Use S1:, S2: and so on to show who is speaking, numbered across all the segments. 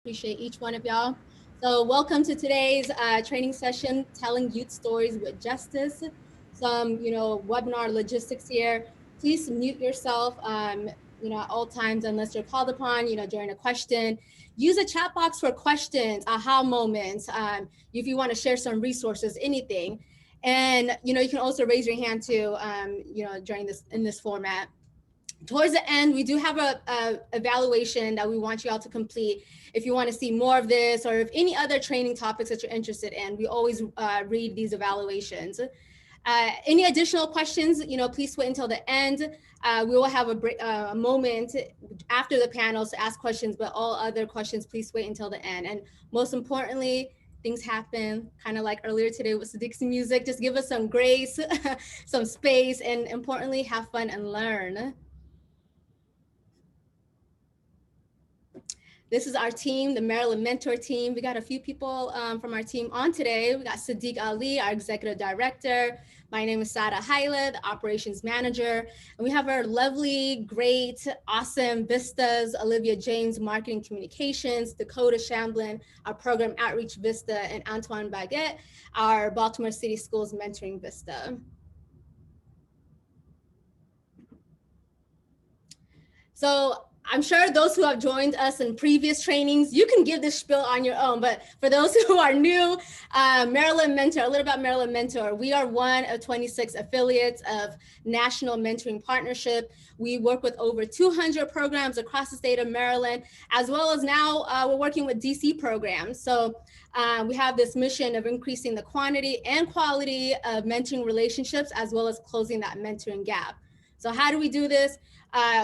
S1: Appreciate each one of y'all. So welcome to today's training session, Telling Youth Stories with Justice. Some, webinar logistics here. Please mute yourself, at all times unless you're called upon, during a question. Use a chat box for questions, aha moments, if you want to share some resources, anything. And, you can also raise your hand too, during in this format. Towards the end, we do have a evaluation that we want you all to complete. If you want to see more of this or if any other training topics that you're interested in, we always read these evaluations. Any additional questions, please wait until the end. We will have a moment after the panels to ask questions, but all other questions, please wait until the end. And most importantly, things happen kind of like earlier today with the Dixie music. Just give us some grace, some space, and importantly, have fun and learn. This is our team, the Maryland Mentor team. We got a few people from our team on today. We got Sadiq Ali, our executive director. My name is Sada Haila, the operations manager. And we have our lovely, great, awesome Vistas, Olivia James, marketing communications, Dakota Shamblin, our program outreach Vista, and Antoine Baguette, our Baltimore City Schools mentoring Vista. So I'm sure those who have joined us in previous trainings, you can give this spiel on your own. But for those who are new, Maryland Mentor, a little about Maryland Mentor. We are one of 26 affiliates of National Mentoring Partnership. We work with over 200 programs across the state of Maryland, as well as now we're working with DC programs. So we have this mission of increasing the quantity and quality of mentoring relationships, as well as closing that mentoring gap. So how do we do this?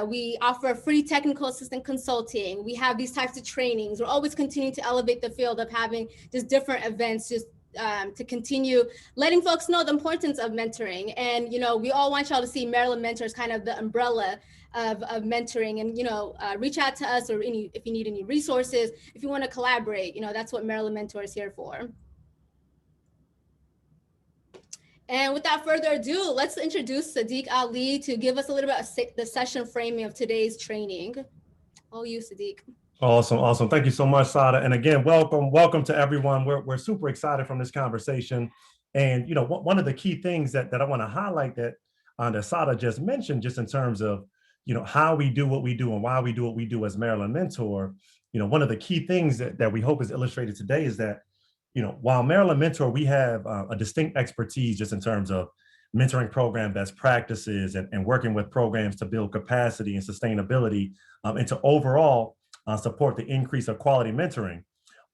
S1: We offer free technical assistant consulting. We have these types of trainings. We're always continuing to elevate the field of having just different events, just to continue letting folks know the importance of mentoring. And, we all want y'all to see Maryland Mentors kind of the umbrella of mentoring, and, reach out to us or if you need any resources, if you want to collaborate, that's what Maryland Mentor is here for. And without further ado, let's introduce Sadiq Ali to give us a little bit of the session framing of today's training. All you, Sadiq.
S2: Awesome. Thank you so much, Sada. And again, welcome to everyone. We're super excited from this conversation. And, one of the key things that I want to highlight that Sada just mentioned, just in terms of, how we do what we do and why we do what we do as Maryland Mentor, one of the key things that we hope is illustrated today is that, while Maryland Mentor, we have a distinct expertise just in terms of mentoring program best practices and working with programs to build capacity and sustainability and to overall support the increase of quality mentoring.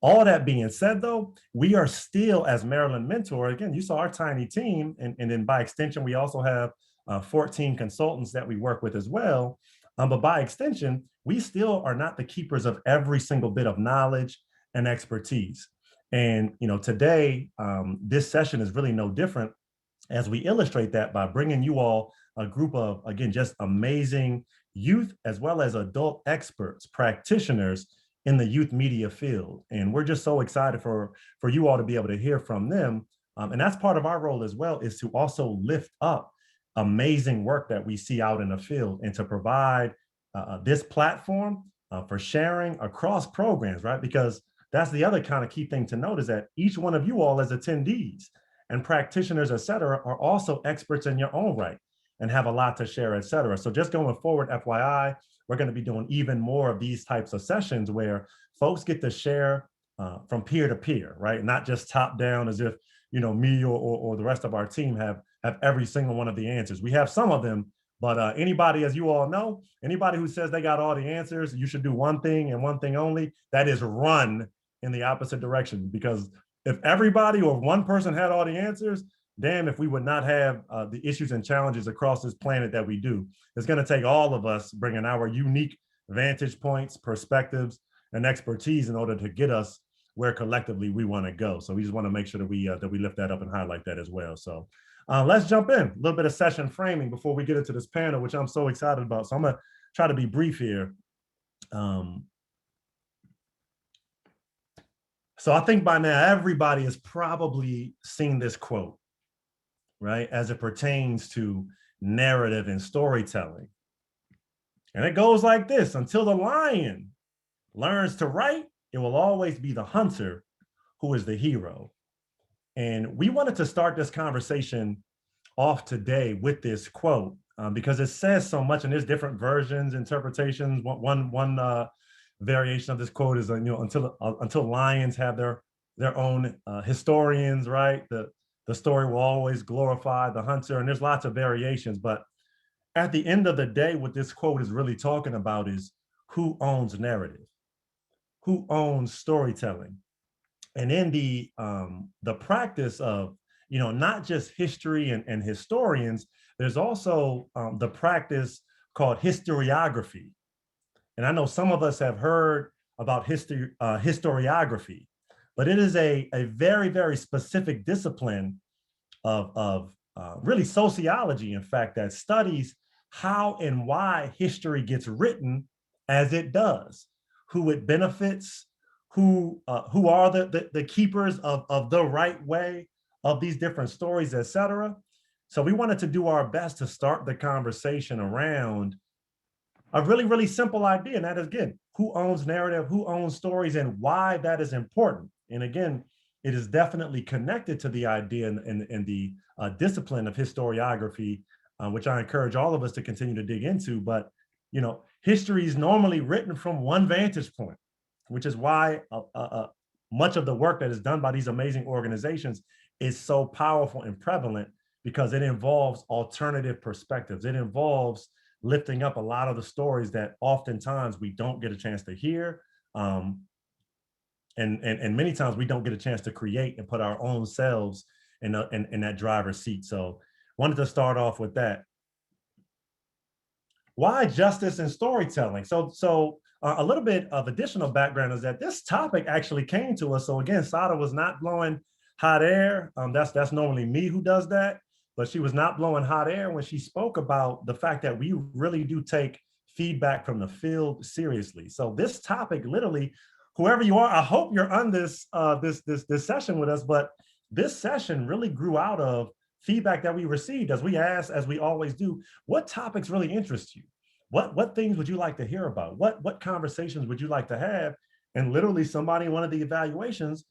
S2: All that being said, though, we are still, as Maryland Mentor, again, you saw our tiny team, and then by extension, we also have 14 consultants that we work with as well. But by extension, we still are not the keepers of every single bit of knowledge and expertise. And, today, this session is really no different as we illustrate that by bringing you all a group of, again, just amazing youth as well as adult experts, practitioners in the youth media field. And we're just so excited for you all to be able to hear from them. And that's part of our role as well, is to also lift up amazing work that we see out in the field and to provide this platform for sharing across programs, right? Because that's the other kind of key thing to note, is that each one of you all as attendees and practitioners, et cetera, are also experts in your own right and have a lot to share, et cetera. So just going forward, FYI, we're going to be doing even more of these types of sessions where folks get to share from peer to peer, right? Not just top down as if, me or the rest of our team have every single one of the answers. We have some of them, but anybody, as you all know, anybody who says they got all the answers, you should do one thing and one thing only, that is run in the opposite direction. Because if everybody or one person had all the answers, damn if we would not have the issues and challenges across this planet that we do. It's going to take all of us bringing our unique vantage points, perspectives, and expertise in order to get us where collectively we want to go. So we just want to make sure that we lift that up and highlight that as well. So let's jump in. A little bit of session framing before we get into this panel, which I'm so excited about. So I'm going to try to be brief here. So I think by now everybody has probably seen this quote, right, as it pertains to narrative and storytelling. And it goes like this: until the lion learns to write, it will always be the hunter who is the hero. And we wanted to start this conversation off today with this quote because it says so much, and there's different versions, interpretations. One variation of this quote is, until lions have their own historians, right? The story will always glorify the hunter, and there's lots of variations. But at the end of the day, what this quote is really talking about is who owns narrative, who owns storytelling, and in the practice of not just history and historians, there's also the practice called historiography. And I know some of us have heard about historiography, but it is a very, very specific discipline of really sociology, in fact, that studies how and why history gets written as it does, who it benefits, who are the keepers of the right way of these different stories, etc. So we wanted to do our best to start the conversation around a really, really simple idea. And that is, again, who owns narrative, who owns stories, and why that is important. And again, it is definitely connected to the idea and the discipline of historiography, which I encourage all of us to continue to dig into. But, history is normally written from one vantage point, which is why much of the work that is done by these amazing organizations is so powerful and prevalent, because it involves alternative perspectives. It involves lifting up a lot of the stories that oftentimes we don't get a chance to hear. And many times we don't get a chance to create and put our own selves in that driver's seat. So wanted to start off with that. Why justice and storytelling? So a little bit of additional background is that this topic actually came to us. So again, Sada was not blowing hot air. That's normally me who does that, but she was not blowing hot air when she spoke about the fact that we really do take feedback from the field seriously. So this topic, literally, whoever you are, I hope you're on this session with us. But this session really grew out of feedback that we received as we asked, as we always do, what topics really interest you? What things would you like to hear about? What conversations would you like to have? And literally, somebody in one of the evaluations,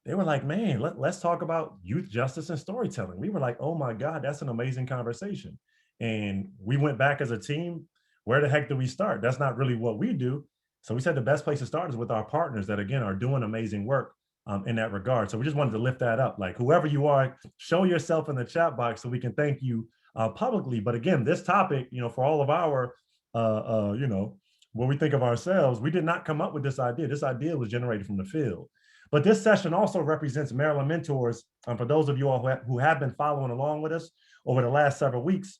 S2: they were like, man, let's talk about youth justice and storytelling. We were like, oh my God, that's an amazing conversation. And we went back as a team. Where the heck do we start? That's not really what we do. So we said the best place to start is with our partners that, again, are doing amazing work in that regard. So we just wanted to lift that up. Like, whoever you are, show yourself in the chat box so we can thank you publicly. But again, this topic, for all of our, what we think of ourselves, we did not come up with this idea. This idea was generated from the field. But this session also represents Maryland Mentors. For those of you all who have been following along with us over the last several weeks,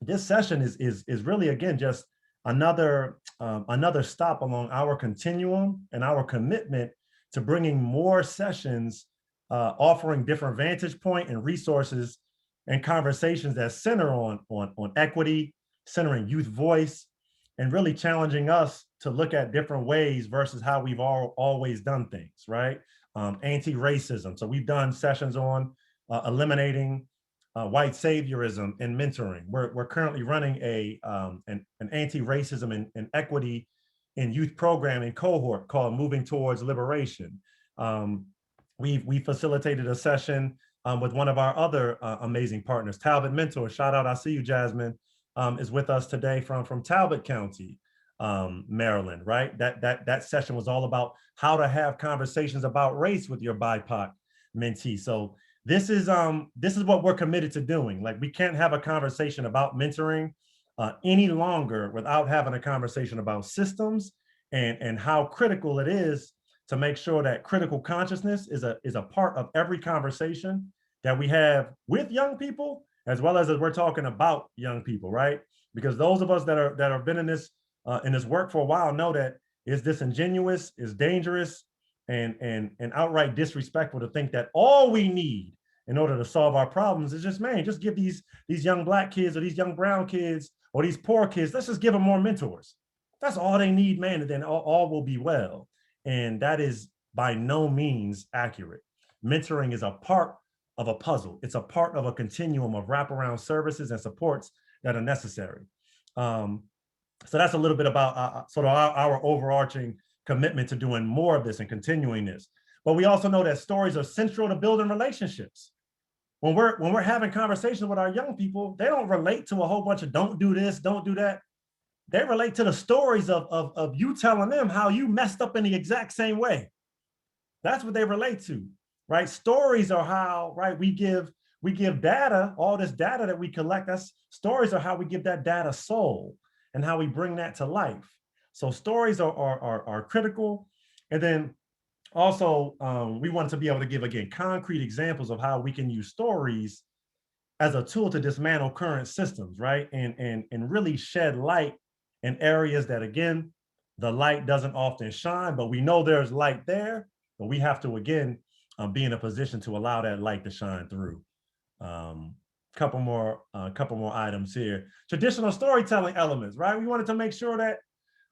S2: this session is really, again, just another stop along our continuum and our commitment to bringing more sessions, offering different vantage point and resources and conversations that center on equity, centering youth voice, and really challenging us to look at different ways versus how we've always done things, right? Anti-racism. So we've done sessions on eliminating white saviorism and mentoring. We're currently running an anti-racism and equity in youth programming cohort called Moving Towards Liberation. We facilitated a session with one of our other amazing partners, Talbot Mentor. Shout out, I see you, Jasmine, is with us today from Talbot County, Maryland, right? That session was all about how to have conversations about race with your BIPOC mentee. So this is what we're committed to doing. Like, we can't have a conversation about mentoring any longer without having a conversation about systems and how critical it is to make sure that critical consciousness is a part of every conversation that we have with young people, as well as we're talking about young people, right? Because those of us that have been in this work for a while know that it's disingenuous, it's dangerous, and outright disrespectful to think that all we need in order to solve our problems is just give these young Black kids or these young brown kids or these poor kids, let's just give them more mentors. That's all they need, man, and then all will be well. And that is by no means accurate. Mentoring is a part of a puzzle. It's a part of a continuum of wraparound services and supports that are necessary. So that's a little bit about sort of our overarching commitment to doing more of this and continuing this. But we also know that stories are central to building relationships. When we're having conversations with our young people, they don't relate to a whole bunch of don't do this, don't do that. They relate to the stories of you telling them how you messed up in the exact same way. That's what they relate to, right? Stories are how, right, we give data, all this data that we collect. That's stories are how we give that data soul and how we bring that to life. So stories are critical. And then also, we wanted to be able to give, again, concrete examples of how we can use stories as a tool to dismantle current systems, right? And really shed light in areas that, again, the light doesn't often shine, but we know there's light there, but we have to, again, be in a position to allow that light to shine through. Couple more items here. Traditional storytelling elements, right? We wanted to make sure that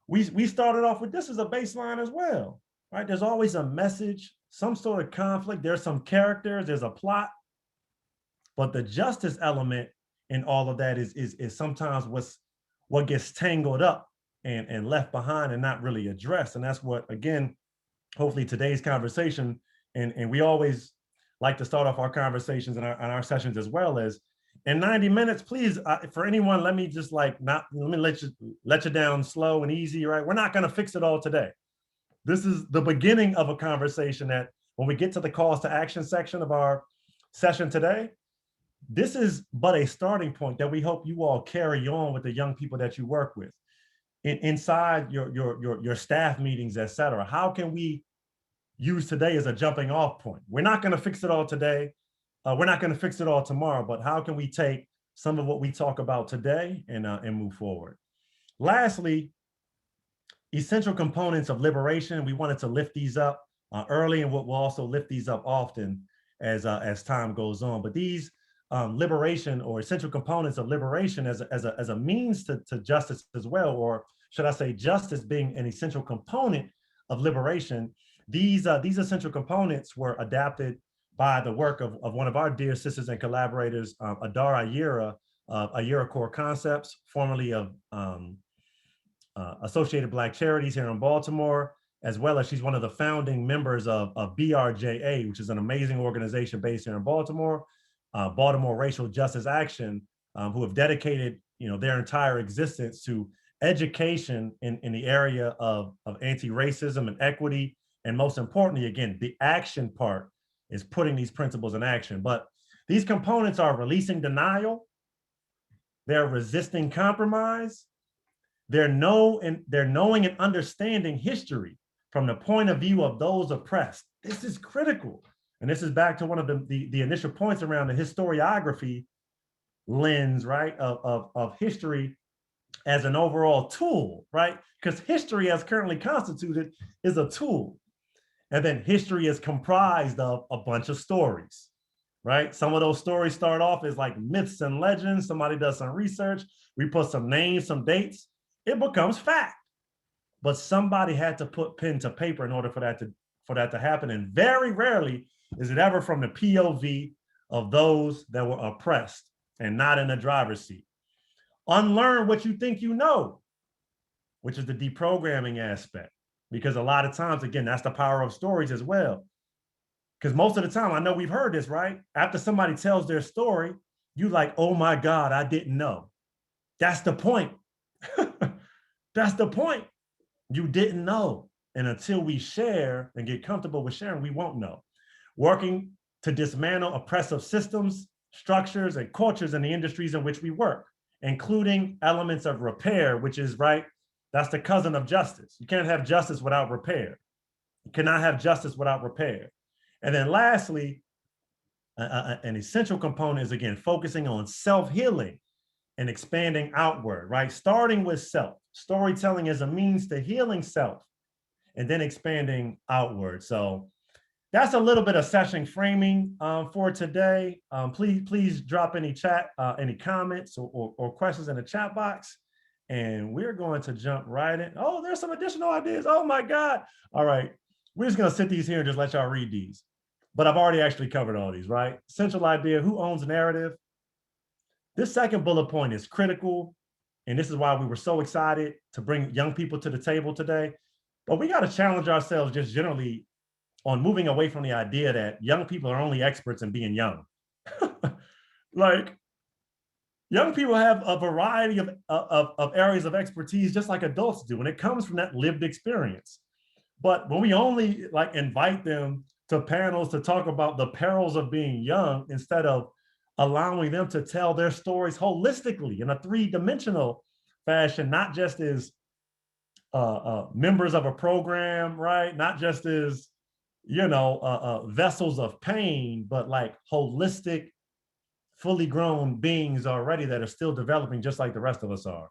S2: we started off with this as a baseline as well, right? There's always a message, some sort of conflict. There's some characters, there's a plot, but the justice element in all of that is sometimes what gets tangled up and left behind and not really addressed. And that's what, again, hopefully today's conversation, and we always like to start off our conversations and our sessions as well as in 90 minutes, please, for anyone, let me just let me let you down slow and easy, right? We're not going to fix it all today. This is the beginning of a conversation that when we get to the calls to action section of our session today, this is but a starting point that we hope you all carry on with the young people that you work with inside your staff meetings, et cetera. How can we use today as a jumping off point? We're not going to fix it all today. We're not going to fix it all tomorrow, but how can we take some of what we talk about today and move forward? Lastly, essential components of liberation. We wanted to lift these up early, and we'll also lift these up often as time goes on. But these liberation or essential components of liberation as a means to justice as well, or should I say justice being an essential component of liberation, these essential components were adapted by the work of one of our dear sisters and collaborators, Adara Ayera, of Ayera Core Concepts, formerly of Associated Black Charities here in Baltimore, as well as she's one of the founding members of BRJA, which is an amazing organization based here in Baltimore, Baltimore Racial Justice Action, who have dedicated their entire existence to education in the area of anti-racism and equity. And most importantly, again, the action part is putting these principles in action. But these components are releasing denial, they're resisting compromise, they're knowing and understanding history from the point of view of those oppressed. This is critical. And this is back to one of the initial points around the historiography lens, right, of history as an overall tool, right? Because history as currently constituted is a tool. And then history is comprised of a bunch of stories, right? Some of those stories start off as like myths and legends. Somebody does some research. We put some names, some dates. It becomes fact. But somebody had to put pen to paper in order for that to happen. And very rarely is it ever from the POV of those that were oppressed and not in the driver's seat. Unlearn what you think you know, which is the deprogramming aspect. Because a lot of times, again, that's the power of stories as well. Because most of the time, I know we've heard this, right? After somebody tells their story, you like, oh my God, I didn't know. That's the point. That's the point. You didn't know. And until we share and get comfortable with sharing, we won't know. Working to dismantle oppressive systems, structures, and cultures in the industries in which we work, including elements of repair, which is, right, that's the cousin of justice. You can't have justice without repair. You cannot have justice without repair. And then lastly, an essential component is, again, focusing on self-healing and expanding outward, right? Starting with self. Storytelling as a means to healing self and then expanding outward. So that's a little bit of session framing for today. Please drop any any comments or questions in the chat box. And we're going to jump right in. Oh, there's some additional ideas. Oh my God. All right. We're just going to sit these here and just let y'all read these. But I've already actually covered all these, right? Central idea, who owns narrative? This second bullet point is critical. And this is why we were so excited to bring young people to the table today. But we got to challenge ourselves just generally on moving away from the idea that young people are only experts in being young. Like, young people have a variety of areas of expertise just like adults do, and it comes from that lived experience. But when we only like invite them to panels to talk about the perils of being young instead of allowing them to tell their stories holistically in a three-dimensional fashion, not just as members of a program, right? Not just as, vessels of pain, but like holistic, fully grown beings already that are still developing just like the rest of us are.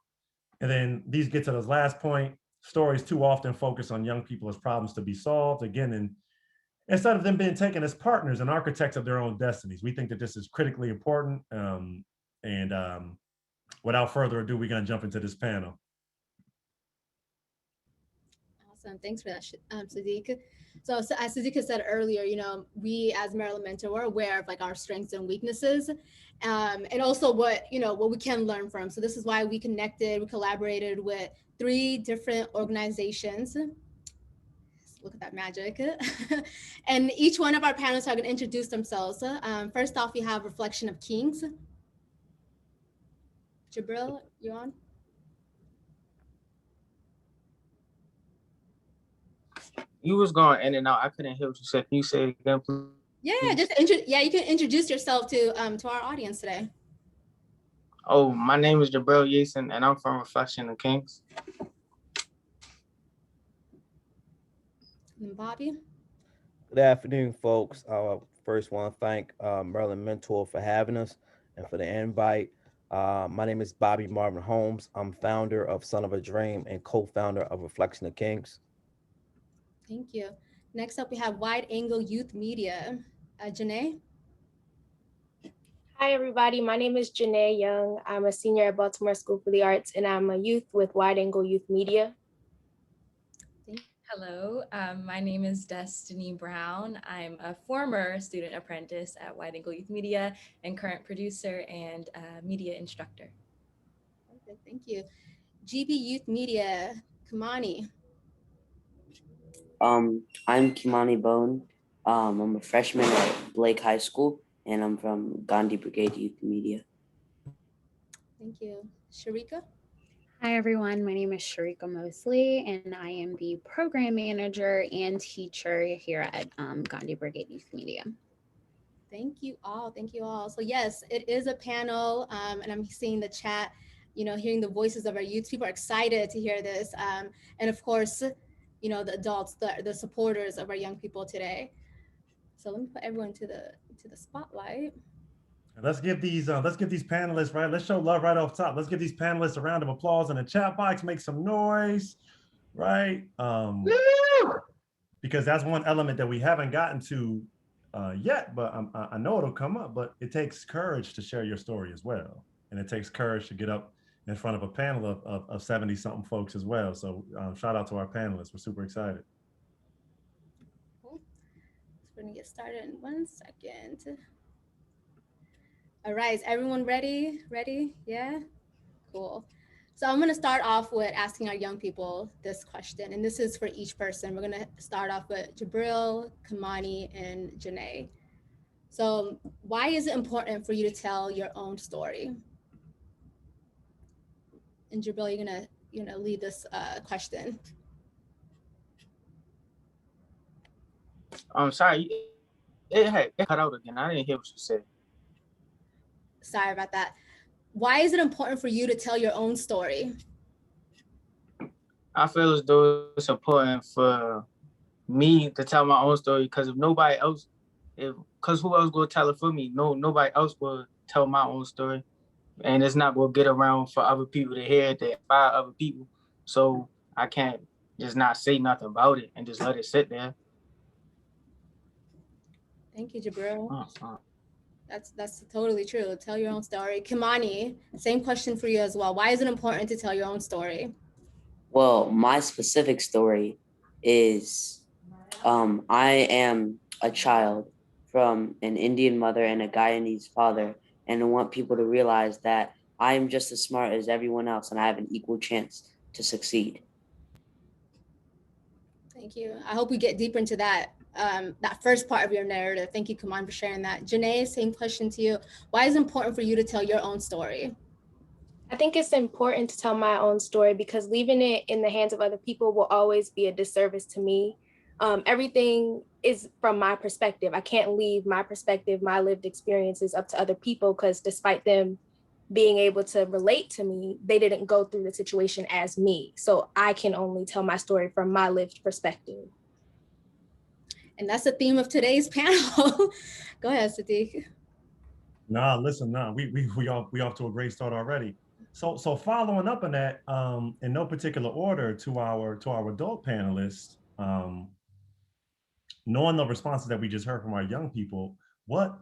S2: And then these get to this last point. Stories too often focus on young people as problems to be solved. Again, and instead of them being taken as partners and architects of their own destinies. We think that this is critically important. And without further ado, we're going to jump into this panel.
S1: Awesome. Thanks for that, Sadiq. So as Sadiq said earlier, we as Maryland Mentor, we're aware of like our strengths and weaknesses, and also what we can learn from. So this is why we collaborated with 3 different organizations. Look at that magic. And each one of our panelists are going to introduce themselves. First off, we have Reflection of Kings. Jabril, you on?
S3: You was going in and out. I couldn't hear what you said. Can you say it again, please?
S1: Yeah, you can introduce yourself to our audience today.
S3: Oh, my name is Jabril Yason, and I'm from Reflection of Kings.
S1: And Bobby.
S4: Good afternoon, folks. First want to thank Maryland Mentor for having us and for the invite. My name is Bobby Marvin Holmes. I'm founder of Son of a Dream and co-founder of Reflection of Kings.
S1: Thank you. Next up, we have Wide Angle Youth Media. Janae.
S5: Hi, everybody. My name is Janae Young. I'm a senior at Baltimore School for the Arts, and I'm a youth with Wide Angle Youth Media.
S6: Hello, my name is Destiny Brown. I'm a former student apprentice at Wide Angle Youth Media and current producer and media instructor.
S1: Okay, thank you. GB Youth Media, Kamani.
S7: I'm Kimani Bone. I'm a freshman at Blake High School, and I'm from Gandhi Brigade Youth Media.
S1: Thank you. Sharika.
S8: Hi, everyone. My name is Sharika Mosley, and I am the program manager and teacher here at Gandhi Brigade Youth Media.
S1: Thank you all. Thank you all. So yes, it is a panel, and I'm seeing the chat, hearing the voices of our youth. People are excited to hear this. And of course, the adults, the supporters of our young people today. So let me put everyone to the spotlight.
S2: Let's give these panelists, right? Let's show love right off top. Let's give these panelists a round of applause in the chat box. Make some noise, right? Because that's one element that we haven't gotten to yet, but I know it'll come up. But it takes courage to share your story as well, and it takes courage to get up in front of a panel of 70-something folks as well. So shout out to our panelists. We're super excited.
S1: Cool. So we're gonna get started in 1 second. All right, is everyone ready? Ready? Yeah? Cool. So I'm gonna start off with asking our young people this question, and this is for each person. We're gonna start off with Jabril, Kamani, and Janae. So why is it important for you to tell your own story? And Jabril, you're gonna lead this question.
S3: Sorry, it cut out again. I didn't hear what you said.
S1: Sorry about that. Why is it important for you to tell your own story?
S3: I feel as though it's important for me to tell my own story because if nobody else, because who else will tell it for me? Nobody else will tell my own story, and it's not gonna get around for other people to hear it, to inspire other people. So I can't just not say nothing about it and just let it sit there.
S1: Thank you, Jabril.
S3: Oh.
S1: That's totally true. Tell your own story. Kimani, same question for you as well. Why is it important to tell your own story?
S7: Well, my specific story is I am a child from an Indian mother and a Guyanese father, and I want people to realize that I am just as smart as everyone else and I have an equal chance to succeed.
S1: Thank you. I hope we get deeper into that that first part of your narrative. Thank you, Kaman, for sharing that. Janae, same question to you. Why is it important for you to tell your own story?
S5: I think it's important to tell my own story because leaving it in the hands of other people will always be a disservice to me. Everything is from my perspective. I can't leave my perspective, my lived experiences up to other people because despite them being able to relate to me, they didn't go through the situation as me. So I can only tell my story from my lived perspective.
S1: And that's the theme of today's panel. Go ahead, Sadiq.
S2: Nah, listen, nah, we off to a great start already. So following up on that, in no particular order to our adult panelists, knowing the responses that we just heard from our young people, what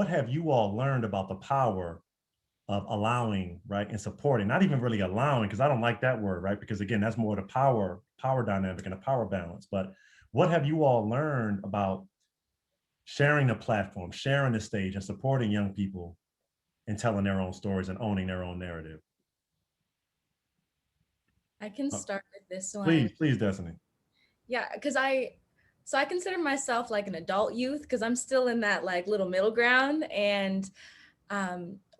S2: have you all learned about the power of allowing, right, and supporting, not even really allowing, because I don't like that word, right? Because again, that's more the power dynamic and a power balance. But what have you all learned about sharing the platform, sharing the stage, and supporting young people and telling their own stories and owning their own narrative?
S6: I can start with this one.
S2: Please, Destiny.
S6: Yeah, because I consider myself like an adult youth because I'm still in that like little middle ground. And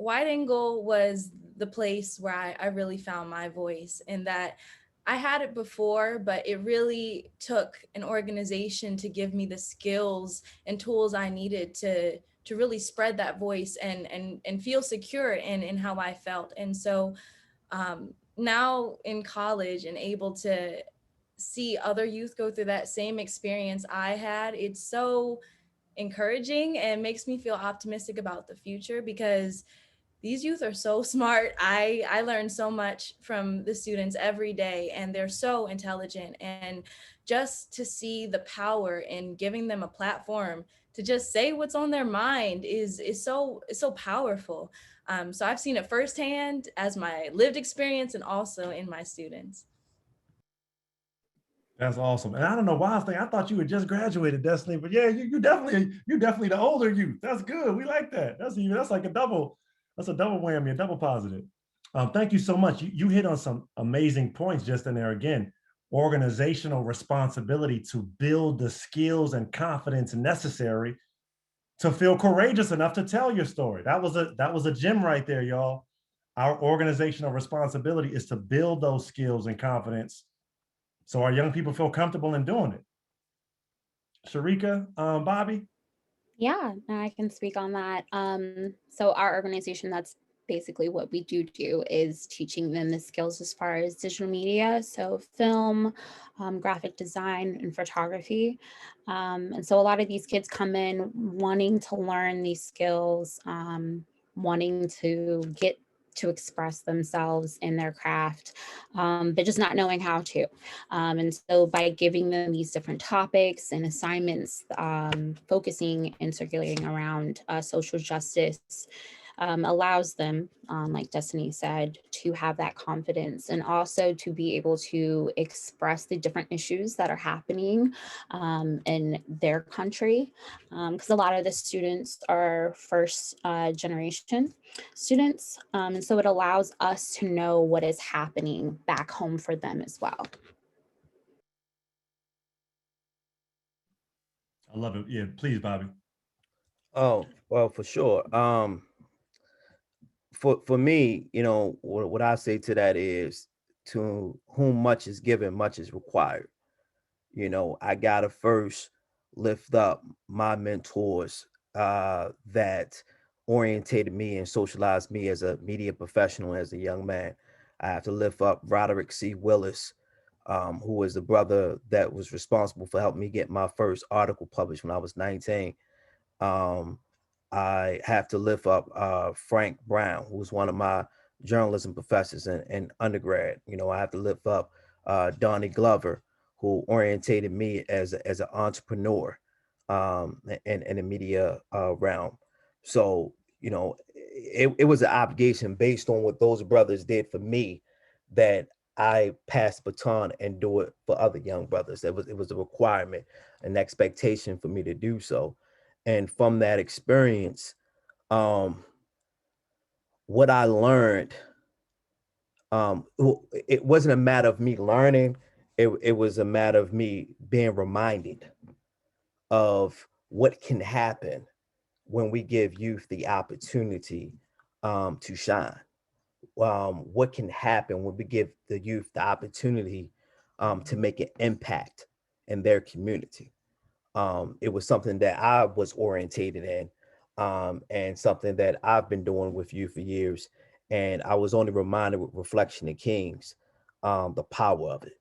S6: Wide Angle was the place where I really found my voice, and that I had it before, but it really took an organization to give me the skills and tools I needed to really spread that voice and feel secure in how I felt. And so now in college and able to see other youth go through that same experience I had, it's so encouraging and makes me feel optimistic about the future because these youth are so smart. I learn so much from the students every day, and they're so intelligent. And just to see the power in giving them a platform to just say what's on their mind is so powerful. So I've seen it firsthand as my lived experience and also in my students.
S2: That's awesome. And I don't know why I thought you had just graduated, Destiny, but yeah, you definitely the older youth. That's good. We like that. That's like a double whammy, a double positive. Thank you so much. You hit on some amazing points just in there again. Organizational responsibility to build the skills and confidence necessary to feel courageous enough to tell your story. That was a gem right there, y'all. Our organizational responsibility is to build those skills and confidence so our young people feel comfortable in doing it. Sharika, Bobby?
S8: Yeah, I can speak on that. So our organization, that's basically what we do is teaching them the skills as far as digital media, so film, graphic design, and photography. And so a lot of these kids come in wanting to learn these skills, wanting to get to express themselves in their craft, but just not knowing how to. And so by giving them these different topics and assignments, focusing and circulating around social justice, allows them, like Destiny said, to have that confidence and also to be able to express the different issues that are happening in their country. Because a lot of the students are first generation students. And so it allows us to know what is happening back home for them as well.
S2: I love it. Yeah, please, Bobby.
S4: Oh, well, for sure. For me, what I say to that is, to whom much is given, much is required. I gotta first lift up my mentors that orientated me and socialized me as a media professional, as a young man. I have to lift up Roderick C. Willis, who was the brother that was responsible for helping me get my first article published when I was 19. Um, I have to lift up Frank Brown, who was one of my journalism professors in undergrad. I have to lift up Donnie Glover, who orientated me as an entrepreneur in the media realm. So, it was an obligation based on what those brothers did for me that I pass the baton and do it for other young brothers. It was a requirement, an expectation for me to do so. And from that experience, what I learned, it wasn't a matter of me learning. it was a matter of me being reminded of what can happen when we give youth the opportunity to shine. What can happen when we give the youth the opportunity to make an impact in their community. It was something that I was orientated in, and something that I've been doing with youth for years. And I was only reminded with Reflection of Kings, the power of it.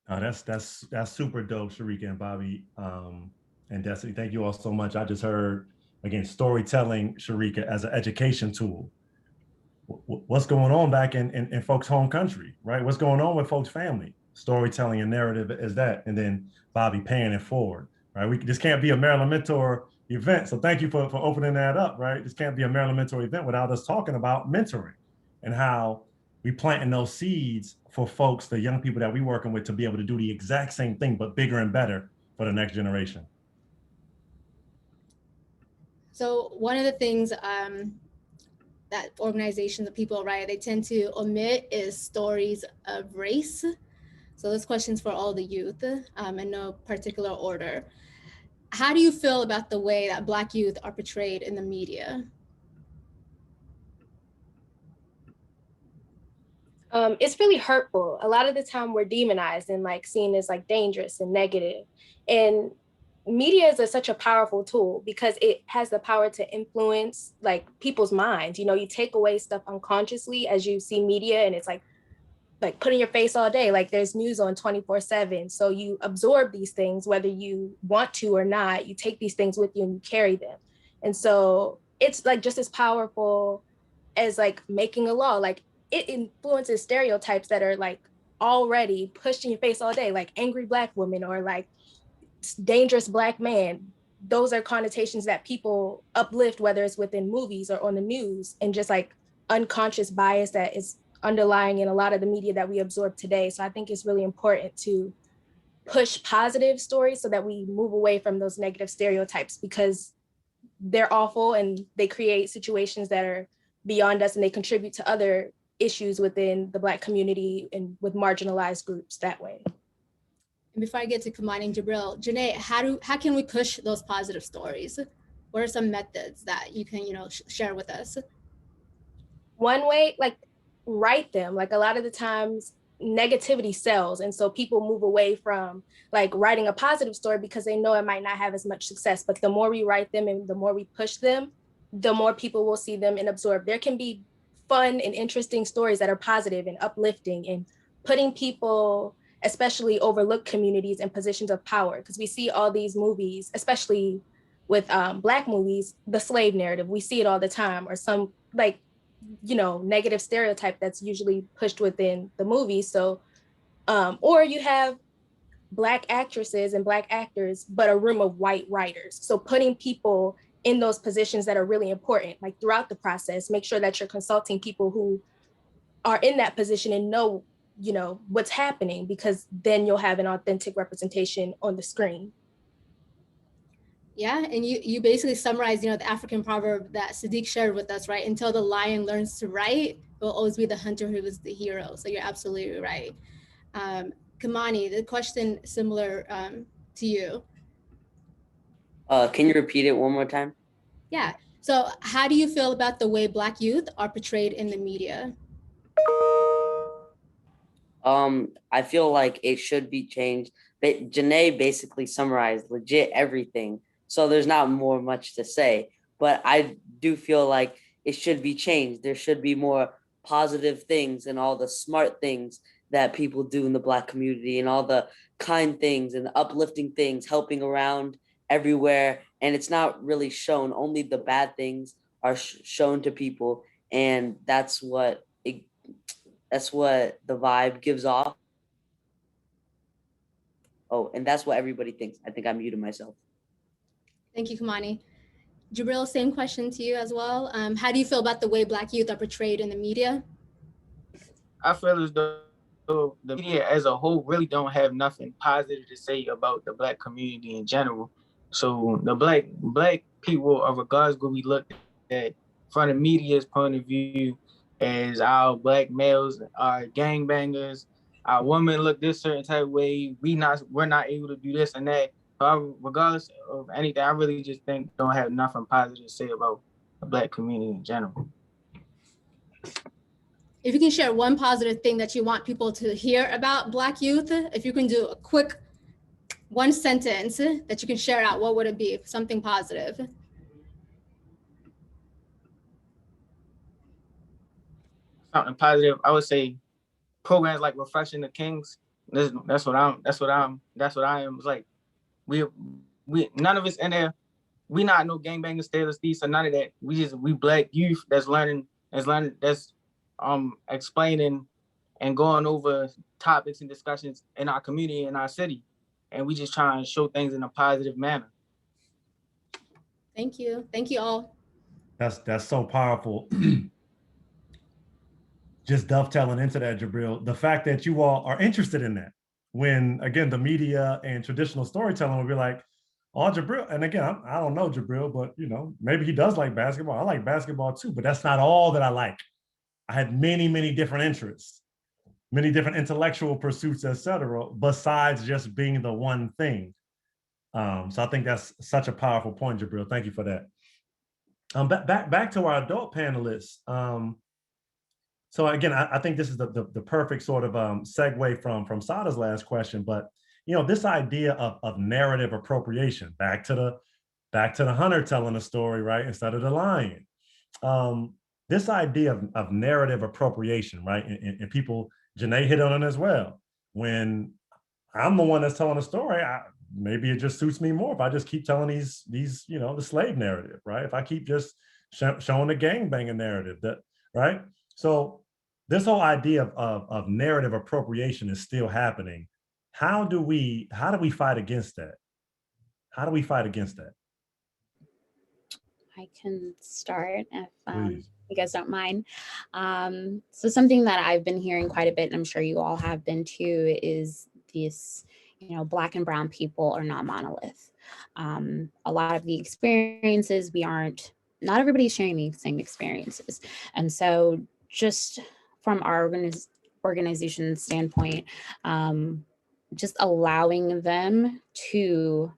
S2: That's super dope, Sharika and Bobby, and Destiny. Thank you all so much. I just heard again storytelling, Sharika, as an education tool. What's going on back in folks' home country, right? What's going on with folks' family? Storytelling and narrative is that, and then Bobby paying it forward, right? This can't be a Maryland Mentor event. So thank you for opening that up, right? This can't be a Maryland Mentor event without us talking about mentoring and how we planting those seeds for folks, the young people that we working with, to be able to do the exact same thing, but bigger and better for the next generation.
S1: So one of the things that organizations and people, right, they tend to omit is stories of race. So this question's for all the youth, in no particular order. How do you feel about the way that Black youth are portrayed in the media?
S5: It's really hurtful. A lot of the time we're demonized and like seen as like dangerous and negative. And media is such a powerful tool because it has the power to influence like people's minds. You know, you take away stuff unconsciously as you see media, and it's like put in your face all day. Like there's news on 24/7. So you absorb these things, whether you want to or not. You take these things with you and you carry them. And so it's like just as powerful as like making a law. Like it influences stereotypes that are like already pushed in your face all day, like angry Black woman or like dangerous Black man. Those are connotations that people uplift, whether it's within movies or on the news, and just like unconscious bias that is underlying in a lot of the media that we absorb today. So I think it's really important to push positive stories so that we move away from those negative stereotypes, because they're awful and they create situations that are beyond us, and they contribute to other issues within the Black community and with marginalized groups that way.
S1: And before I get to Kamani and Jabril, Janae, how can we push those positive stories? What are some methods that you can, share with us?
S5: One way, like write them. Like a lot of the times negativity sells. And so people move away from like writing a positive story because they know it might not have as much success. But the more we write them and the more we push them, the more people will see them and absorb. There can be fun and interesting stories that are positive and uplifting and putting people, especially overlooked communities, in positions of power. Because we see all these movies, especially with Black movies, the slave narrative, we see it all the time, or some like, negative stereotype that's usually pushed within the movie. So, or you have Black actresses and Black actors, but a room of white writers. So putting people in those positions that are really important, like throughout the process, make sure that you're consulting people who are in that position and know, what's happening, because then you'll have an authentic representation on the screen.
S1: Yeah, and you basically summarized, the African proverb that Sadiq shared with us, right? Until the lion learns to write, it will always be the hunter who is the hero. So you're absolutely right. Kamani, the question similar to you.
S7: Can you repeat it one more time?
S1: Yeah. So how do you feel about the way Black youth are portrayed in the media?
S7: I feel like it should be changed. But Janae basically summarized legit everything. So there's not much to say. But I do feel like it should be changed. There should be more positive things and all the smart things that people do in the Black community, and all the kind things and the uplifting things, helping around everywhere. And it's not really shown. Only the bad things are shown to people. And that's what the vibe gives off. Oh, and that's what everybody thinks. I think I muted myself.
S1: Thank you, Kamani. Jabril, same question to you as well. How do you feel about the way Black youth are portrayed in the media?
S3: I feel as though the media as a whole really don't have nothing positive to say about the Black community in general. So the black people, regardless what we look at from the media's point of view, as our black males are gangbangers, our women look this certain type of way, we're not able to do this and that. So regardless of anything, I really just think don't have nothing positive to say about the black community in general.
S1: If you can share one positive thing that you want people to hear about Black youth, if you can do a quick one sentence that you can share out, what would it be? Something positive.
S3: Something positive, I would say programs like Refreshing the Kings. That's what I am. It's like we none of us in there. We not no gangbangers, stealers, thieves, or none of that. We black youth that's explaining and going over topics and discussions in our community, in our city. And we just try and show things in a positive manner.
S1: Thank you. Thank you all.
S2: That's so powerful. Just dovetailing into that, Jabril, the fact that you all are interested in that, when again the media and traditional storytelling will be like, oh, Jabril, and again, I don't know Jabril, but you know, maybe he does like basketball. I like basketball too, but that's not all that I like. I had many different interests, many different intellectual pursuits, etc., besides just being the one thing. So I think that's such a powerful point, Jabril. Thank you for that. Back to our adult panelists. So again, I think this is the perfect sort of segue from Sada's last question. But you know, this idea of narrative appropriation, back to the hunter telling a story, right, instead of the lion. This idea of narrative appropriation, right, and people, Janae hit on it as well. When I'm the one that's telling a story, maybe it just suits me more if I just keep telling these you know, the slave narrative, right? If I keep just showing the gangbanging narrative, that right. So this whole idea of narrative appropriation is still happening. How do we fight against that? How do we fight against that?
S8: I can start if
S2: Please.
S8: you guys don't mind. So something that I've been hearing quite a bit, and I'm sure you all have been too, is this, you know, Black and brown people are not monolith. A lot of the experiences, not everybody's sharing the same experiences. And so just from our organization standpoint, just allowing them to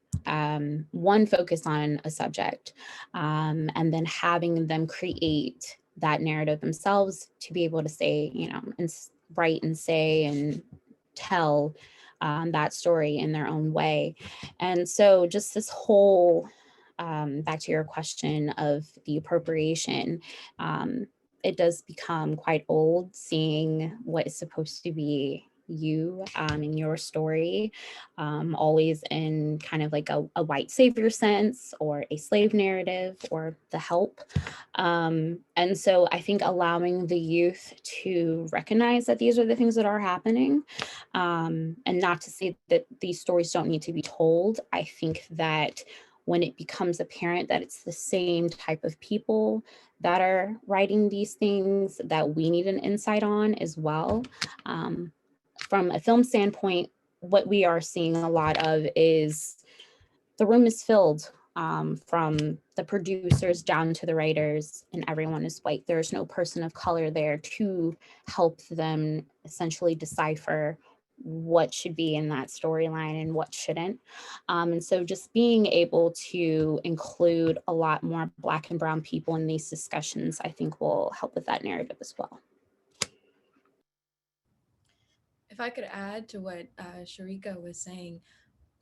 S8: one, focus on a subject, and then having them create that narrative themselves to be able to say, you know, and write and say and tell that story in their own way. And so just this whole, back to your question of the appropriation, it does become quite old seeing what is supposed to be you in your story, always in kind of like a white savior sense or a slave narrative or the help. And so I think allowing the youth to recognize that these are the things that are happening, and not to say that these stories don't need to be told. I think that when it becomes apparent that it's the same type of people that are writing these things, that we need an insight on as well. From a film standpoint, what we are seeing a lot of is the room is filled, from the producers down to the writers, and everyone is white. There's no person of color there to help them essentially decipher what should be in that storyline and what shouldn't. And so just being able to include a lot more Black and brown people in these discussions, I think will help with that narrative as well.
S6: If I could add to what Sharika was saying,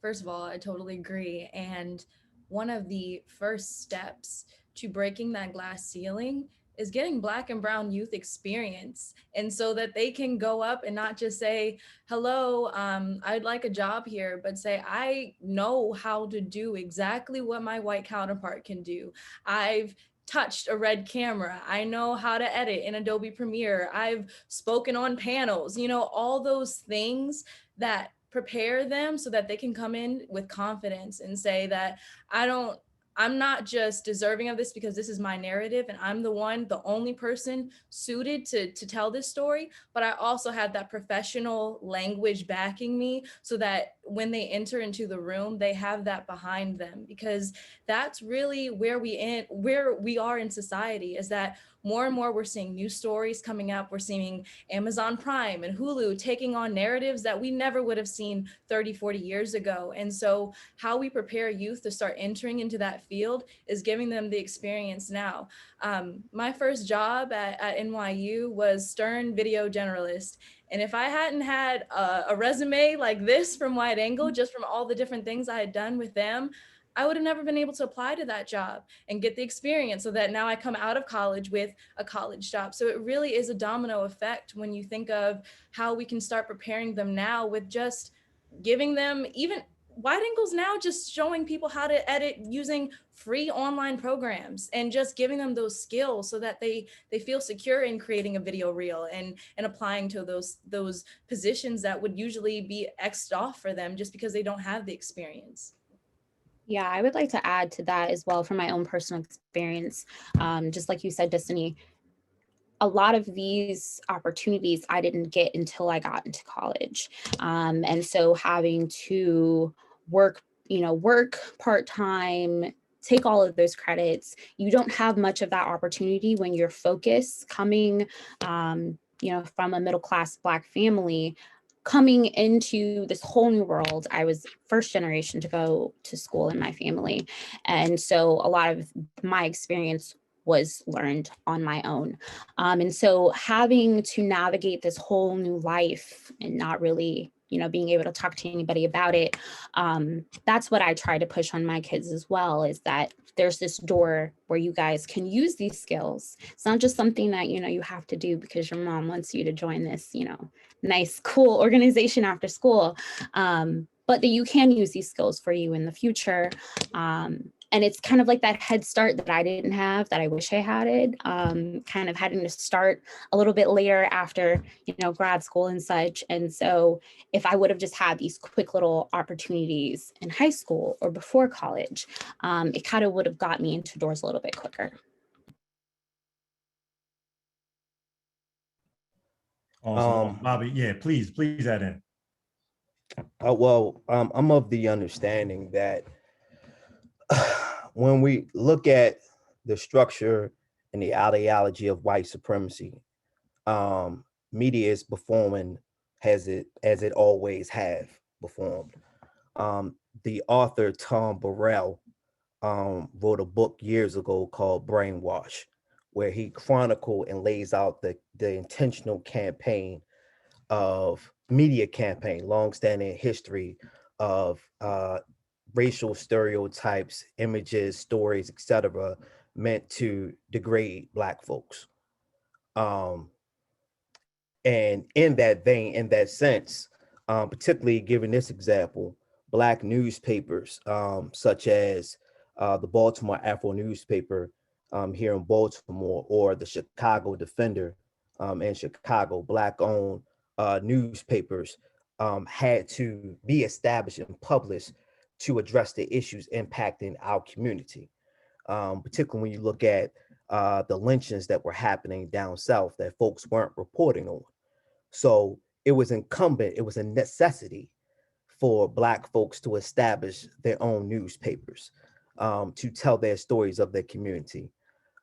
S6: first of all, I totally agree. And one of the first steps to breaking that glass ceiling is getting Black and brown youth experience. And so that they can go up and not just say, hello, I'd like a job here, but say, I know how to do exactly what my white counterpart can do. I've touched a red camera. I know how to edit in Adobe Premiere. I've spoken on panels, you know, all those things that prepare them so that they can come in with confidence and say that I'm not just deserving of this because this is my narrative and I'm the only person suited to tell this story, but I also have that professional language backing me so that when they enter into the room, they have that behind them, because that's really where we are in society, is that more and more we're seeing new stories coming up. We're seeing Amazon Prime and Hulu taking on narratives that we never would have seen 30, 40 years ago. And so how we prepare youth to start entering into that field is giving them the experience now. My first job at NYU was Stern Video Generalist. And if I hadn't had a resume like this from Wide Angle, just from all the different things I had done with them, I would have never been able to apply to that job and get the experience, so that now I come out of college with a college job. So it really is a domino effect when you think of how we can start preparing them now with just giving them, even Wide Angle's now just showing people how to edit using free online programs and just giving them those skills so that they feel secure in creating a video reel and applying to those positions that would usually be X'd off for them just because they don't have the experience.
S8: Yeah, I would like to add to that as well from my own personal experience. Just like you said, Destiny, a lot of these opportunities I didn't get until I got into college. And so having to work part-time, take all of those credits, you don't have much of that opportunity when you're focused coming, from a middle-class Black family, coming into this whole new world. I was first generation to go to school in my family. And so a lot of my experience was learned on my own. And so having to navigate this whole new life and not really, being able to talk to anybody about it, that's what I try to push on my kids as well, is that there's this door where you guys can use these skills. It's not just something that, you have to do because your mom wants you to join this, nice, cool organization after school, but that you can use these skills for you in the future. And it's kind of like that head start that I didn't have, that I wish I had it, kind of having to start a little bit later after, grad school and such. And so if I would have just had these quick little opportunities in high school or before college, it kind of would have got me into doors a little bit quicker.
S2: Awesome. Bobby, yeah, please add in.
S4: I'm of the understanding that when we look at the structure and the ideology of white supremacy, media is performing as it always have performed. The author Tom Burrell wrote a book years ago called Brainwash, where he chronicled and lays out the intentional campaign of media campaign, longstanding history of racial stereotypes, images, stories, etc., meant to degrade Black folks. And in that vein, in that sense, particularly given this example, Black newspapers, such as the Baltimore Afro newspaper here in Baltimore, or the Chicago Defender in Chicago, Black-owned newspapers had to be established and published to address the issues impacting our community. Particularly when you look at the lynchings that were happening down south that folks weren't reporting on. So it was incumbent, it was a necessity for Black folks to establish their own newspapers, to tell their stories of their community.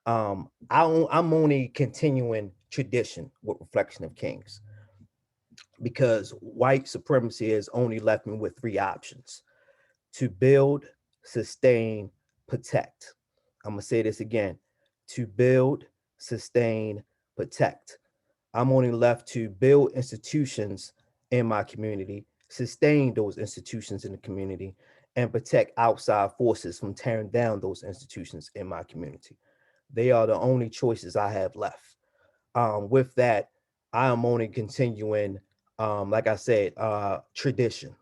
S4: I'm only continuing tradition with Reflection of Kings, because white supremacy has only left me with three options: to build, sustain, protect. I'm gonna say this again: to build, sustain, protect. I'm only left to build institutions in my community, sustain those institutions in the community, and protect outside forces from tearing down those institutions in my community. They are the only choices I have left. With that, I am only continuing, like I said, tradition.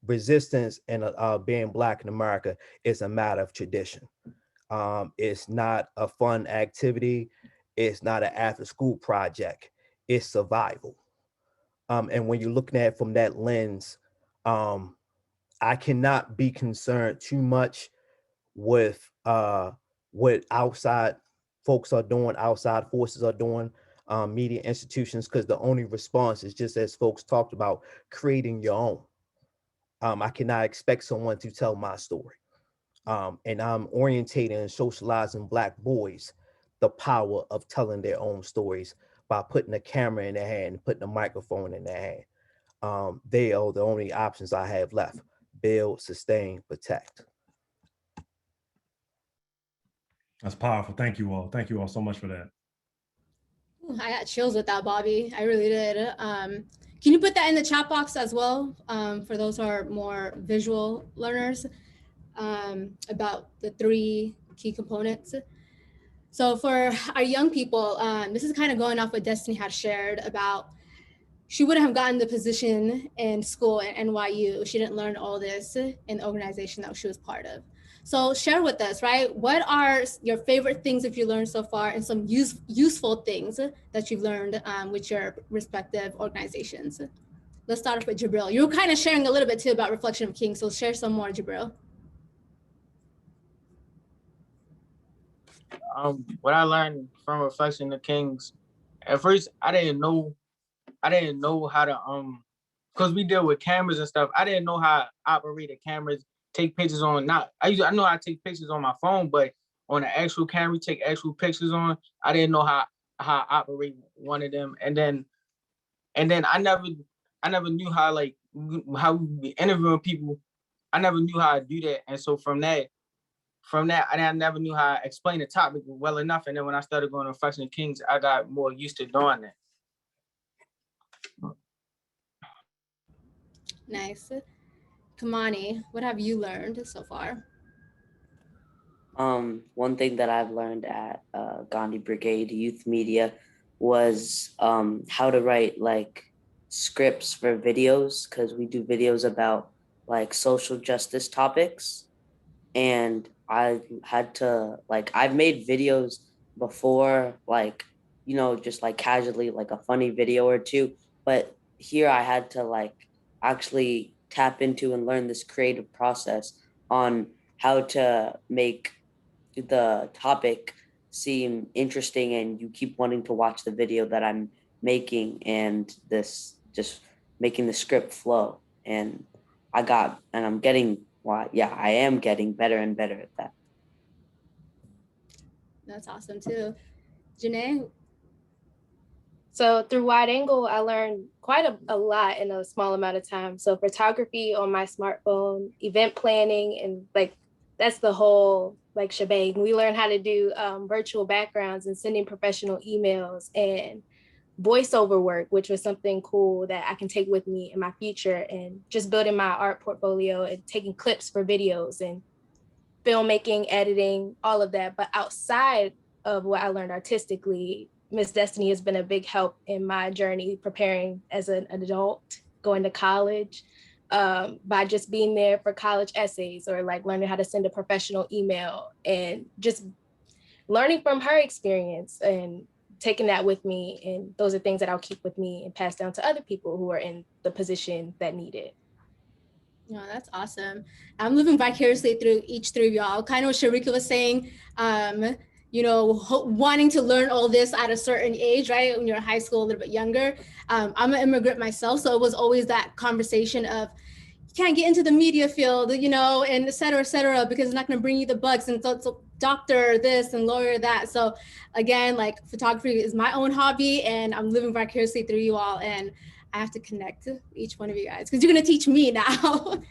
S4: Resistance and being Black in America is a matter of tradition. It's not a fun activity. It's not an after school project. It's survival. And when you're looking at it from that lens, I cannot be concerned too much with what outside folks are doing, outside forces are doing, media institutions, because the only response is, just as folks talked about, creating your own. I cannot expect someone to tell my story. And I'm orientating and socializing Black boys the power of telling their own stories by putting a camera in their hand, putting a microphone in their hand. They are the only options I have left: build, sustain, protect.
S2: That's powerful. Thank you all. Thank you all so much for that.
S1: Ooh, I got chills with that, Bobby. I really did. Can you put that in the chat box as well, for those who are more visual learners, about the 3 key components? So for our young people, this is kind of going off what Destiny had shared about she wouldn't have gotten the position in school at NYU if she didn't learn all this in the organization that she was part of. So share with us, right? What are your favorite things that you learned so far, and some useful things that you've learned with your respective organizations? Let's start off with Jabril. You were kind of sharing a little bit too about Reflection of Kings, so share some more, Jabril.
S3: What I learned from Reflection of Kings, at first I didn't know how to because we deal with cameras and stuff. I didn't know how to operate the cameras, take pictures on. I know how to take pictures on my phone, but on the actual camera, take actual pictures on. I didn't know how I operate one of them, and then I never knew how how we be interviewing people. I never knew how to do that, and so from that, I never knew how to explain the topic well enough. And then when I started going to Reflection of Kings, I got more used to doing that.
S1: Nice. Kamani, what have you learned so far?
S7: One thing that I've learned at Gandhi Brigade Youth Media was how to write like scripts for videos, because we do videos about like social justice topics. And I had to, like, I've made videos before, like, you know, just like casually, like a funny video or two. But here I had to like actually tap into and learn this creative process on how to make the topic seem interesting and you keep wanting to watch the video that I'm making, and this just making the script flow. And I'm getting, well, yeah, I am getting better and better at that.
S1: That's awesome too. Janae?
S5: So through Wide Angle, I learned quite a lot in a small amount of time. So photography on my smartphone, event planning, and like that's the whole like shebang. We learned how to do virtual backgrounds and sending professional emails, and voiceover work, which was something cool that I can take with me in my future, and just building my art portfolio and taking clips for videos and filmmaking, editing, all of that. But outside of what I learned artistically, Miss Destiny has been a big help in my journey preparing as an adult, going to college, by just being there for college essays, or like learning how to send a professional email, and just learning from her experience and taking that with me. And those are things that I'll keep with me and pass down to other people who are in the position that need it.
S1: No, that's awesome. I'm living vicariously through each 3 of y'all. Kind of what Sharika was saying, you know, wanting to learn all this at a certain age, right? When you're in high school, a little bit younger. I'm an immigrant myself, so it was always that conversation of, you can't get into the media field, you know, and et cetera, because it's not going to bring you the bucks. And so doctor this and lawyer that. So again, like photography is my own hobby, and I'm living vicariously through you all. And I have to connect to each one of you guys because you're going to teach me now.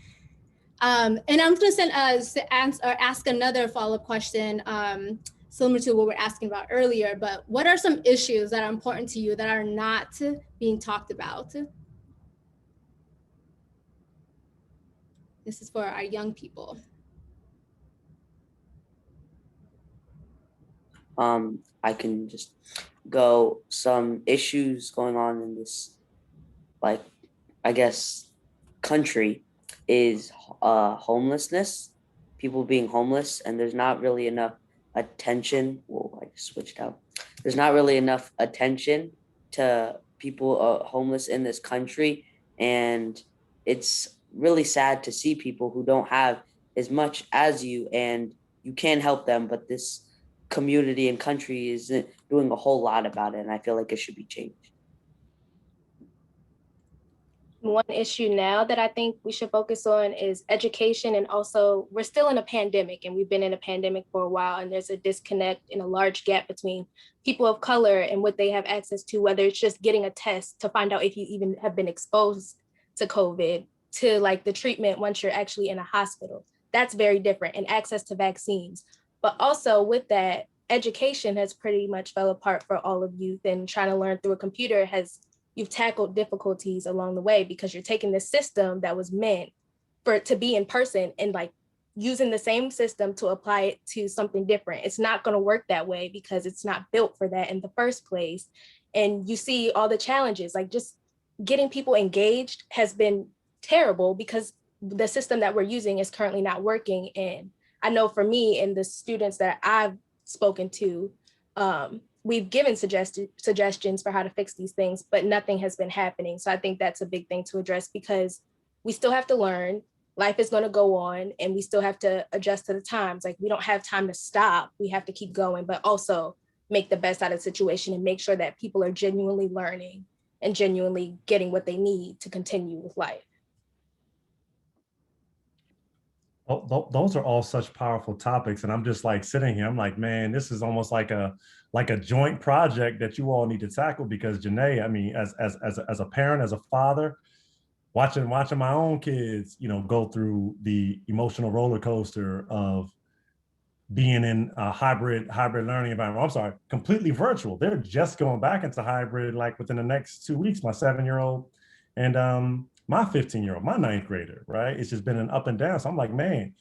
S1: And I'm going to ask another follow-up question, similar to what we're asking about earlier. But what are some issues that are important to you that are not being talked about? This is for our young people.
S7: I can just go some issues going on in this, like, I guess, country is homelessness, people being homeless, and there's not really enough attention. Whoa, I just switched out. There's not really enough attention to people homeless in this country, and it's really sad to see people who don't have as much as you, and you can help them, but this community and country isn't doing a whole lot about it, and I feel like it should be changed.
S5: One issue now that I think we should focus on is education. And also, we're still in a pandemic, and we've been in a pandemic for a while, and there's a disconnect and a large gap between people of color and what they have access to, whether it's just getting a test to find out if you even have been exposed to COVID, to like the treatment once you're actually in a hospital. That's very different, and access to vaccines. But also with that, education has pretty much fell apart for all of youth, and trying to learn through a computer you've tackled difficulties along the way, because you're taking this system that was meant for it to be in person and like using the same system to apply it to something different. It's not going to work that way because it's not built for that in the first place. And you see all the challenges, like just getting people engaged has been terrible because the system that we're using is currently not working. And I know for me and the students that I've spoken to, we've given suggestions for how to fix these things, but nothing has been happening. So I think that's a big thing to address, because we still have to learn. Life is going to go on, and we still have to adjust to the times. Like, we don't have time to stop. We have to keep going, but also make the best out of the situation and make sure that people are genuinely learning and genuinely getting what they need to continue with life.
S2: Those are all such powerful topics, and I'm just like sitting here. I'm like, man, this is almost like a joint project that you all need to tackle. Because Janae, I mean, as a parent, as a father, watching my own kids, go through the emotional roller coaster of being in a hybrid learning environment. I'm sorry, completely virtual. They're just going back into hybrid like within the next 2 weeks. My 7-year-old and my 15-year-old, my 9th grader, right? It's just been an up and down. So I'm like, man,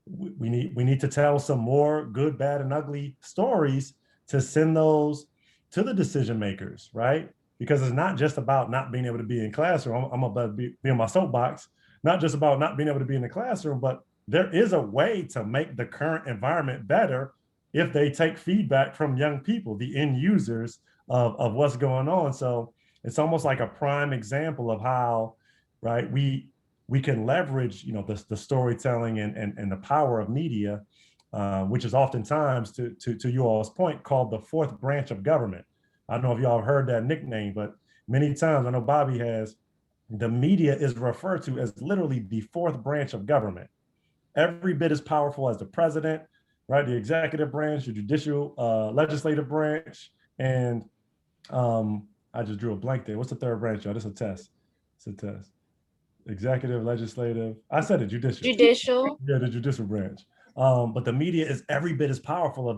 S2: we need to tell some more good, bad, and ugly stories to send those to the decision makers, right? Because it's not just about not being able to be in classroom. I'm about to be in my soapbox. Not just about not being able to be in the classroom, but there is a way to make the current environment better if they take feedback from young people, the end users of what's going on. So it's almost like a prime example of how, right, we can leverage, the storytelling and the power of media, which is oftentimes, to you all's point, called the fourth branch of government. I don't know if y'all have heard that nickname, but many times, I know Bobby has, the media is referred to as literally the fourth branch of government. Every bit as powerful as the president, right? The executive branch, the judicial, legislative branch, and I just drew a blank there. What's the third branch, y'all? This is a test. It's a test. Executive, legislative. I said it, judicial.
S5: Judicial.
S2: Yeah, the judicial branch. But the media is every bit as powerful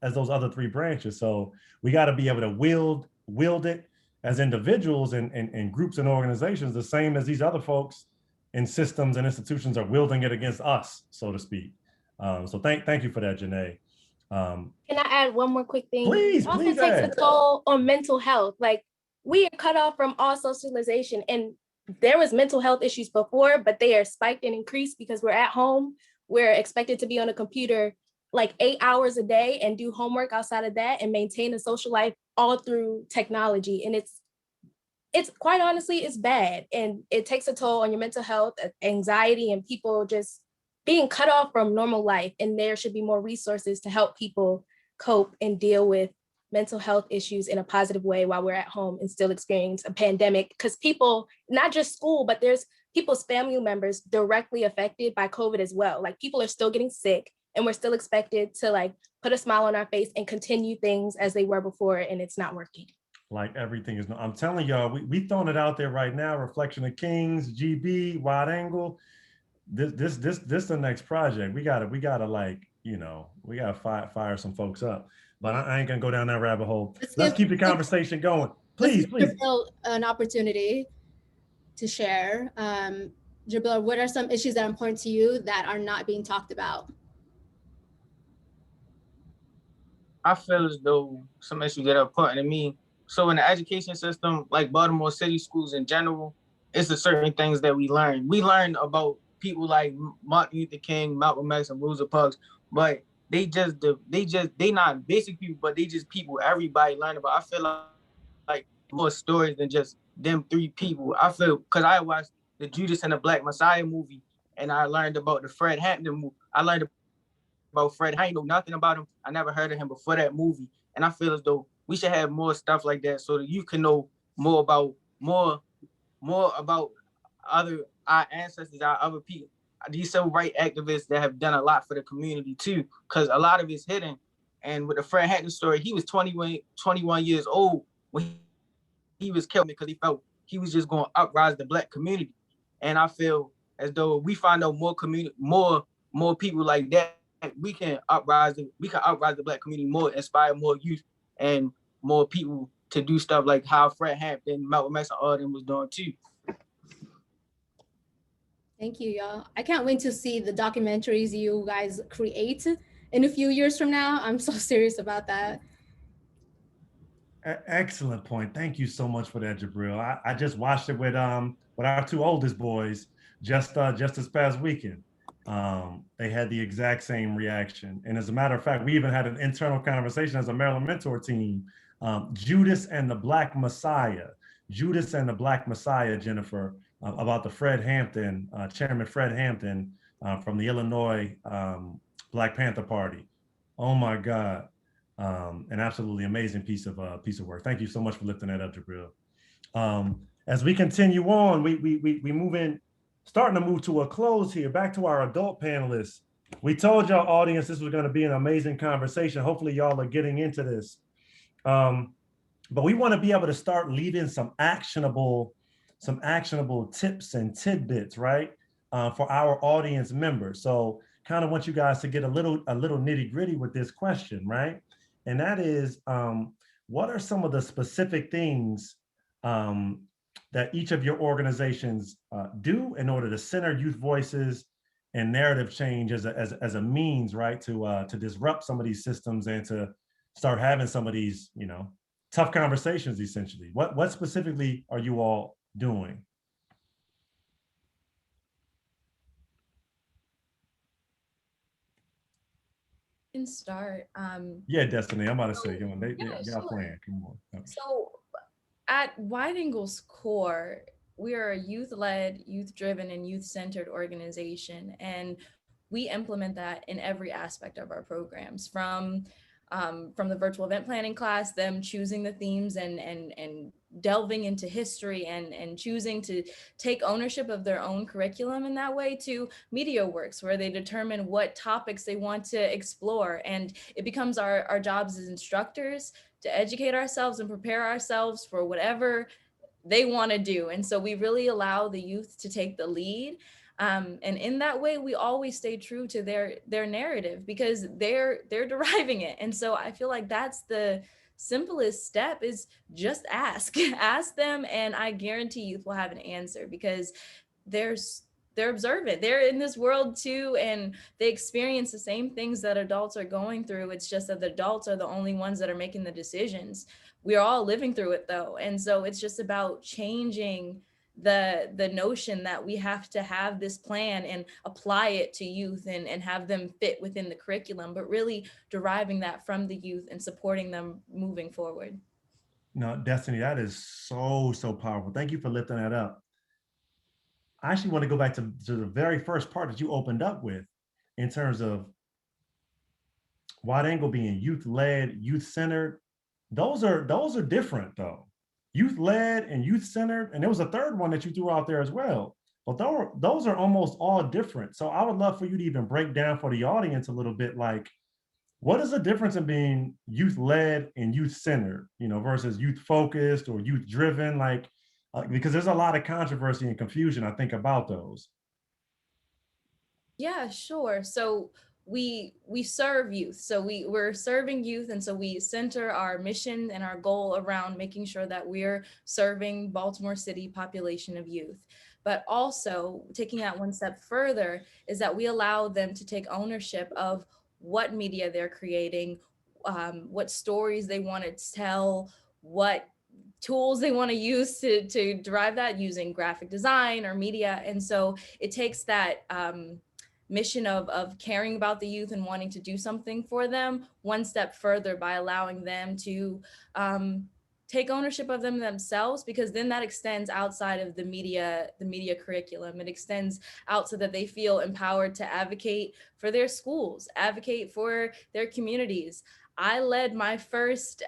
S2: as those other three branches. So we got to be able to wield it as individuals and groups and organizations, the same as these other folks in systems and institutions are wielding it against us, so to speak. So thank you for that, Janae.
S5: Can I add one more quick thing?
S2: Please,
S5: it also
S2: please
S5: takes
S2: add.
S5: a toll on mental health. Like, we are cut off from all socialization, and there was mental health issues before, but they are spiked and increased because we're at home. We're expected to be on a computer like 8 hours a day and do homework outside of that and maintain a social life all through technology. And it's quite honestly, it's bad. And it takes a toll on your mental health, anxiety, and people just being cut off from normal life. And there should be more resources to help people cope and deal with mental health issues in a positive way while we're at home and still experience a pandemic. Because people, not just school, but there's people's family members directly affected by COVID as well. Like, people are still getting sick, and we're still expected to like put a smile on our face and continue things as they were before, and it's not working.
S2: Like, everything is, I'm telling y'all, we throwing it out there right now. Reflection of Kings, GB, Wide Angle. This the next project. We gotta like, we gotta fire some folks up. But I ain't gonna go down that rabbit hole. Let's keep the conversation going. Please.
S1: Jabril, an opportunity to share. Jabril, what are some issues that are important to you that are not being talked about?
S3: I feel as though some issues that are important to me. So in the education system, like Baltimore City schools in general, it's the certain things that we learn. We learn about people like Martin Luther King, Malcolm X, and Rosa Parks, but they not basic people, but they just people everybody learn about. I feel like more stories than just them three people. I feel, because I watched the Judas and the Black Messiah movie, and I learned about the Fred Hampton movie. I learned about Fred. I ain't know nothing about him. I never heard of him before that movie. And I feel as though we should have more stuff like that so that you can know more about our ancestors, our other people, these civil rights activists that have done a lot for the community too, because a lot of it's hidden. And with the Fred Hampton story, he was 21 years old when he was killed because he felt he was just going to uprise the Black community. And I feel as though we find out more people like that, we can uprise the Black community more, inspire more youth and more people to do stuff like how Fred Hampton, Malcolm X, and all them was doing too.
S1: Thank you, y'all. I can't wait to see the documentaries you guys create in a few years from now. I'm so serious about that.
S2: Excellent point. Thank you so much for that, Jabril. I just watched it with our two oldest boys just this past weekend. They had the exact same reaction. And as a matter of fact, we even had an internal conversation as a Maryland Mentor team. Judas and the Black Messiah. Judas and the Black Messiah, Jennifer, about the Fred Hampton, Chairman Fred Hampton from the Illinois Black Panther Party. Oh my God. An absolutely amazing piece of work. Thank you so much for lifting that up, Jabril. As we continue on, we move in, starting to move to a close here. Back to our adult panelists. We told y'all audience this was going to be an amazing conversation. Hopefully y'all are getting into this. But we want to be able to start leaving some actionable tips and tidbits, right, for our audience members. So kind of want you guys to get a little nitty gritty with this question, right? And that is, what are some of the specific things that each of your organizations do in order to center youth voices and narrative change as a means, right, to disrupt some of these systems and to start having some of these, tough conversations, essentially? What specifically are you all doing?
S6: Can start.
S2: Yeah, Destiny, I'm about to say, come on,
S6: yeah,
S2: y'all
S6: sure.
S2: playing, come on.
S6: So at Wide Angle's core, we are a youth-led, youth-driven, and youth-centered organization, and we implement that in every aspect of our programs, from the virtual event planning class, them choosing the themes and delving into history and choosing to take ownership of their own curriculum in that way, to Media Works, where they determine what topics they want to explore. And it becomes our jobs as instructors to educate ourselves and prepare ourselves for whatever they want to do. And so we really allow the youth to take the lead. And in that way, we always stay true to their narrative because they're deriving it. And so I feel like that's the simplest step, is just ask them. And I guarantee youth will have an answer, because they're observant. They're in this world too, and they experience the same things that adults are going through. It's just that the adults are the only ones that are making the decisions. We are all living through it though. And so it's just about changing the notion that we have to have this plan and apply it to youth and have them fit within the curriculum, but really deriving that from the youth and supporting them moving forward.
S2: No, Destiny, that is so powerful. Thank you for lifting that up. I actually want to go back to the very first part that you opened up with, in terms of Wide Angle being youth-led, youth-centered. Those are different though. Youth-led and youth-centered, and there was a third one that you threw out there as well. But those are almost all different. So I would love for you to even break down for the audience a little bit, like, what is the difference in being youth-led and youth-centered, versus youth-focused or youth-driven, because there's a lot of controversy and confusion, I think, about those.
S6: Yeah, sure. So we serve youth. So we're serving youth. And so we center our mission and our goal around making sure that we're serving Baltimore City population of youth. But also taking that one step further is that we allow them to take ownership of what media they're creating, what stories they want to tell, what tools they want to use to derive that, using graphic design or media. And so it takes that mission of caring about the youth and wanting to do something for them one step further by allowing them to take ownership of them themselves, because then that extends outside of the media curriculum. It extends out so that they feel empowered to advocate for their schools, advocate for their communities. I led my first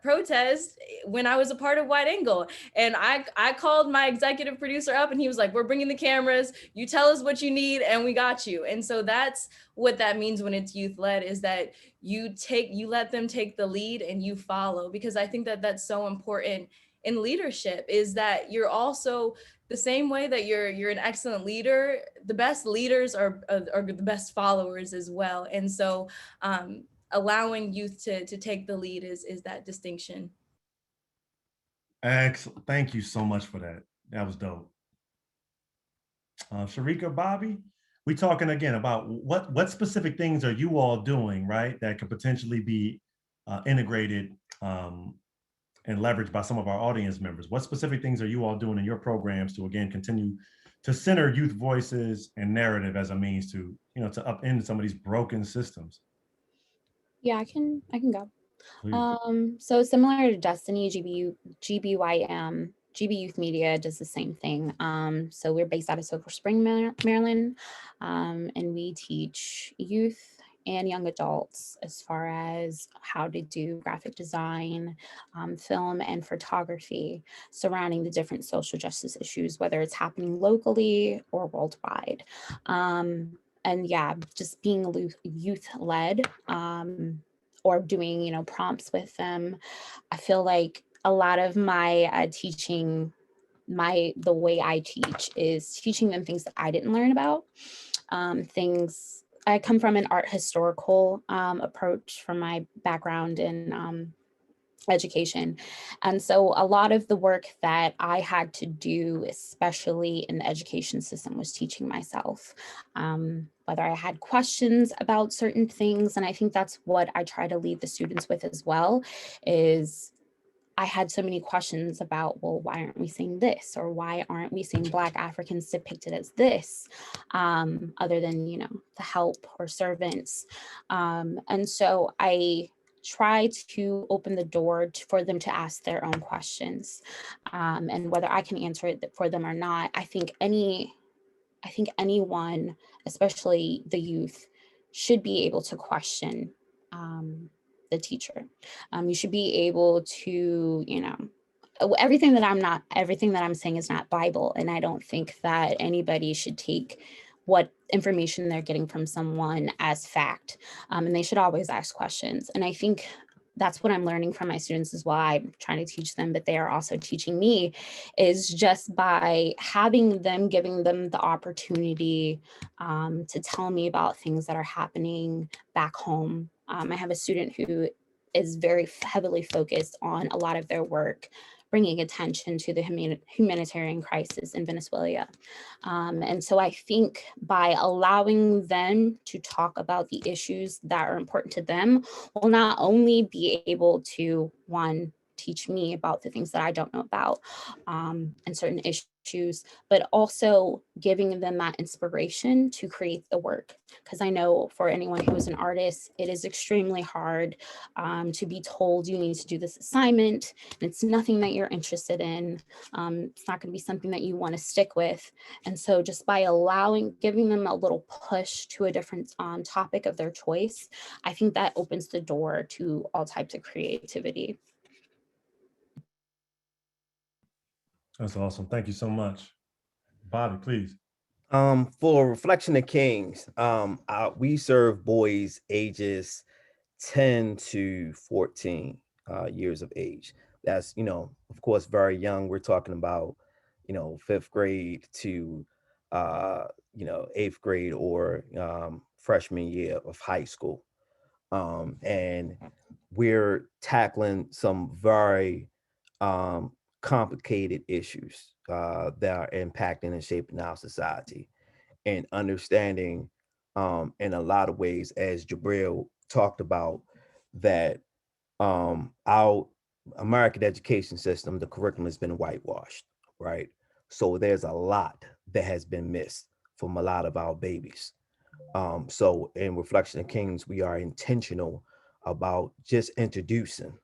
S6: protest when I was a part of White Angle. And I called my executive producer up and he was like, we're bringing the cameras. You tell us what you need and we got you. And so that's what that means when it's youth led, is that you let them take the lead and you follow, because I think that that's so important in leadership, is that you're also the same way that you're an excellent leader. The best leaders are the best followers as well. And so allowing youth to take the lead is that distinction.
S2: Excellent. Thank you so much for that. That was dope. Sharika, Bobby, we talking again about what specific things are you all doing, right, that could potentially be integrated and leveraged by some of our audience members? What specific things are you all doing in your programs to, again, continue to center youth voices and narrative as a means to, to upend some of these broken systems?
S8: Yeah, I can go.
S2: Please.
S8: So similar to Destiny, GB Youth Media does the same thing. So we're based out of Silver Spring, Maryland, and we teach youth and young adults as far as how to do graphic design, film, and photography surrounding the different social justice issues, whether it's happening locally or worldwide. And yeah, just being youth-led, or doing, prompts with them. I feel like a lot of my teaching, the way I teach is teaching them things that I didn't learn about. I come from an art historical approach from my background in education. And so a lot of the work that I had to do, especially in the education system, was teaching myself, whether I had questions about certain things. And I think that's what I try to lead the students with as well, is I had so many questions about, well, why aren't we seeing this? Or why aren't we seeing Black Africans depicted as this, other than, the help or servants? And so I try to open the door for them to ask their own questions. And whether I can answer it for them or not, I think anyone, especially the youth, should be able to question the teacher. You should be able to, everything that I'm saying is not Bible. And I don't think that anybody should take what information they're getting from someone as fact. And they should always ask questions. And I think that's what I'm learning from my students as well. I'm trying to teach them, but they are also teaching me, is just by giving them the opportunity to tell me about things that are happening back home. I have a student who is very heavily focused on a lot of their work, bringing attention to the humanitarian crisis in Venezuela. And so I think by allowing them to talk about the issues that are important to them, will not only be able to, one, teach me about the things that I don't know about, and certain issues, but also giving them that inspiration to create the work. Because I know for anyone who is an artist, it is extremely hard to be told you need to do this assignment, and it's nothing that you're interested in. It's not going to be something that you want to stick with. And so just by giving them a little push to a different topic of their choice, I think that opens the door to all types of creativity.
S2: That's awesome. Thank you so much. Bobby, please.
S4: For Reflection of Kings, we serve boys ages 10 to 14 years of age. That's, of course, very young. We're talking about, 5th grade to, 8th grade or freshman year of high school. And we're tackling some very complicated issues that are impacting and shaping our society, and understanding in a lot of ways, as Jabril talked about, that our American education system, the curriculum has been whitewashed, right? So there's a lot that has been missed from a lot of our babies. So in Reflection of Kings, we are intentional about just introducing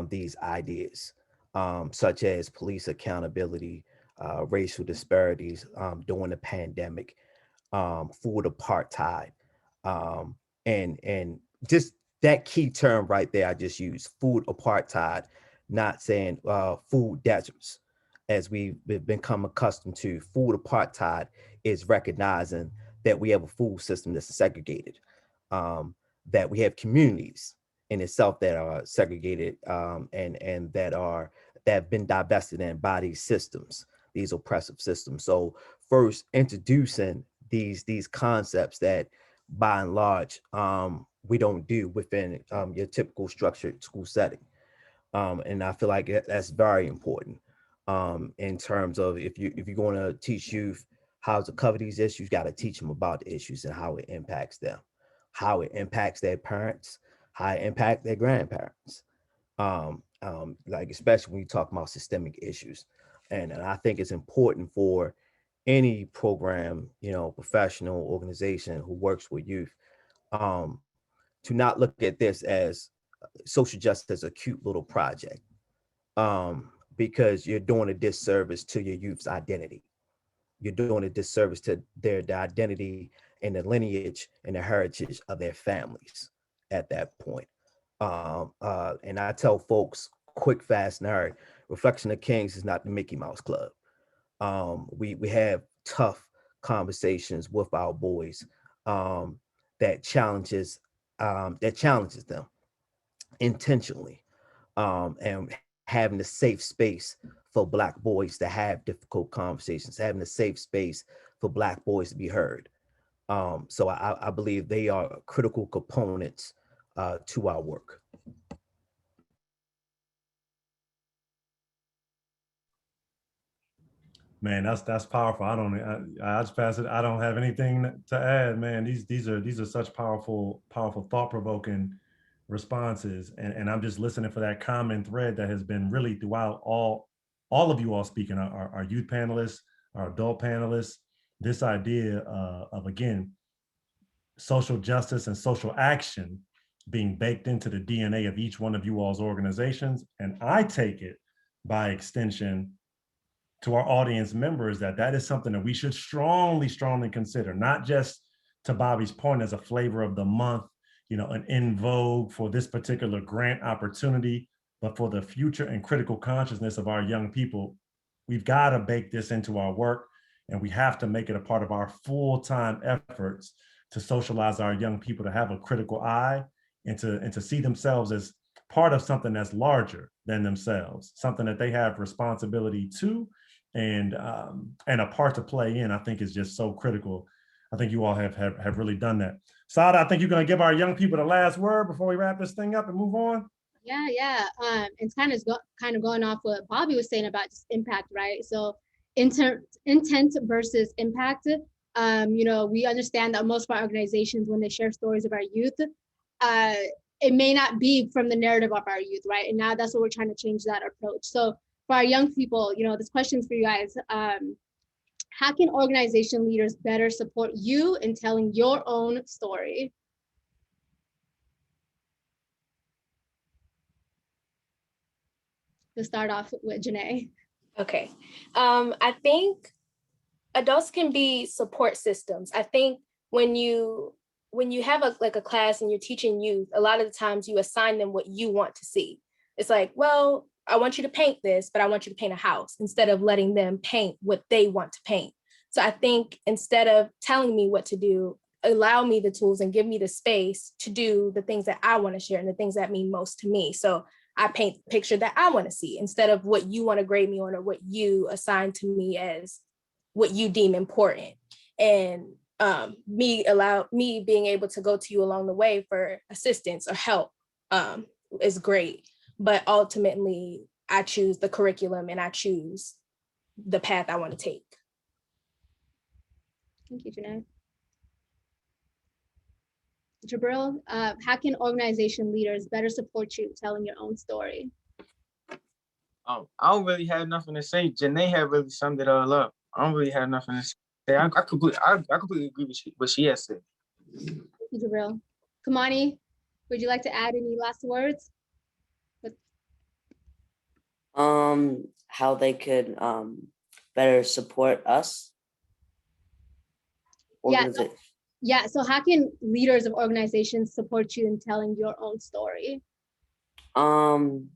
S4: these ideas, such as police accountability, racial disparities during the pandemic, food apartheid, and just that key term right there I just used, food apartheid, not saying food deserts, as we've become accustomed to. Food apartheid is recognizing that we have a food system that's segregated, that we have communities in itself that are segregated, and that have been divested in by these systems, these oppressive systems. So first, introducing these concepts that by and large we don't do within your typical structured school setting. And I feel like that's very important in terms of if you're going to teach youth how to cover these issues, got to teach them about the issues and how it impacts them, how it impacts their parents, how it impacts their grandparents. Like especially when you talk about systemic issues, and I think it's important for any program, professional organization who works with youth, to not look at this as social justice as a cute little project, because you're doing a disservice to your youth's identity. You're doing a disservice to the identity and the lineage and the heritage of their families at that point. And I tell folks, quick, fast, and hurry, Reflection of Kings is not the Mickey Mouse Club. We have tough conversations with our boys, that challenges them intentionally, and having a safe space for Black boys to have difficult conversations, having a safe space for Black boys to be heard. So I believe they are critical components to our work.
S2: Man, that's powerful. I just pass it. I don't have anything to add, man. These are such powerful thought provoking responses, and I'm just listening for that common thread that has been really throughout all of you all speaking, our youth panelists, our adult panelists. This idea of again social justice and social action being baked into the DNA of each one of you all's organizations, and I take it by extension to our audience members that is something that we should strongly consider, not just to Bobby's point as a flavor of the month, an in vogue for this particular grant opportunity, but for the future and critical consciousness of our young people. We've got to bake this into our work, and we have to make it a part of our full-time efforts to socialize our young people to have a critical eye and to see themselves as part of something that's larger than themselves, something that they have responsibility to and a part to play in. I think is just so critical. I think you all have really done that. Sada, I think you're going to give our young people the last word before we wrap this thing up and move on.
S1: Yeah. It's kind of going off what Bobby was saying about just impact, right? So intent versus impact. We understand that most of our organizations, when they share stories of our youth, it may not be from the narrative of our youth, right? And now that's what we're trying to change that approach. So for our young people, this question's for you guys. How can organization leaders better support you in telling your own story? To start off with Janae.
S5: Okay. I think adults can be support systems. I think when you have a class and you're teaching youth, a lot of the times you assign them what you want to see. It's like, well, I want you to paint this, but I want you to paint a house, instead of letting them paint what they want to paint. So I think instead of telling me what to do, allow me the tools and give me the space to do the things that I want to share and the things that mean most to me. So I paint the picture that I want to see instead of what you want to grade me on or what you assign to me as what you deem important. And me being able to go to you along the way for assistance or help is great. But ultimately, I choose the curriculum and I choose the path I want to take.
S1: Thank you, Janae. Jabril, how can organization leaders better support you telling your own story?
S3: I don't really have nothing to say. Janae had really summed it all up. I don't really have nothing to say. I completely agree with what she has said.
S1: Thank you, Jabril. Kamani, would you like to add any last words?
S7: How they could better support us.
S1: Yeah, Yeah, so how can leaders of organizations support you in telling your own story?
S7: One,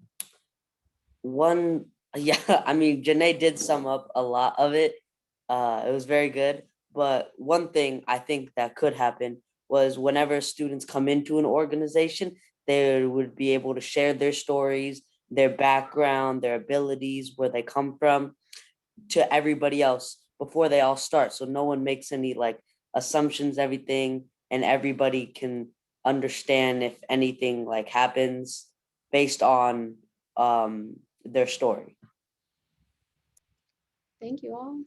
S7: yeah, I mean, Janae did sum up a lot of it. It was very good. But one thing I think that could happen was whenever students come into an organization, they would be able to share their stories, their background, their abilities, where they come from to everybody else before they all start. So no one makes any like assumptions, everything, and everybody can understand if anything like happens based on their story.
S1: Thank you all.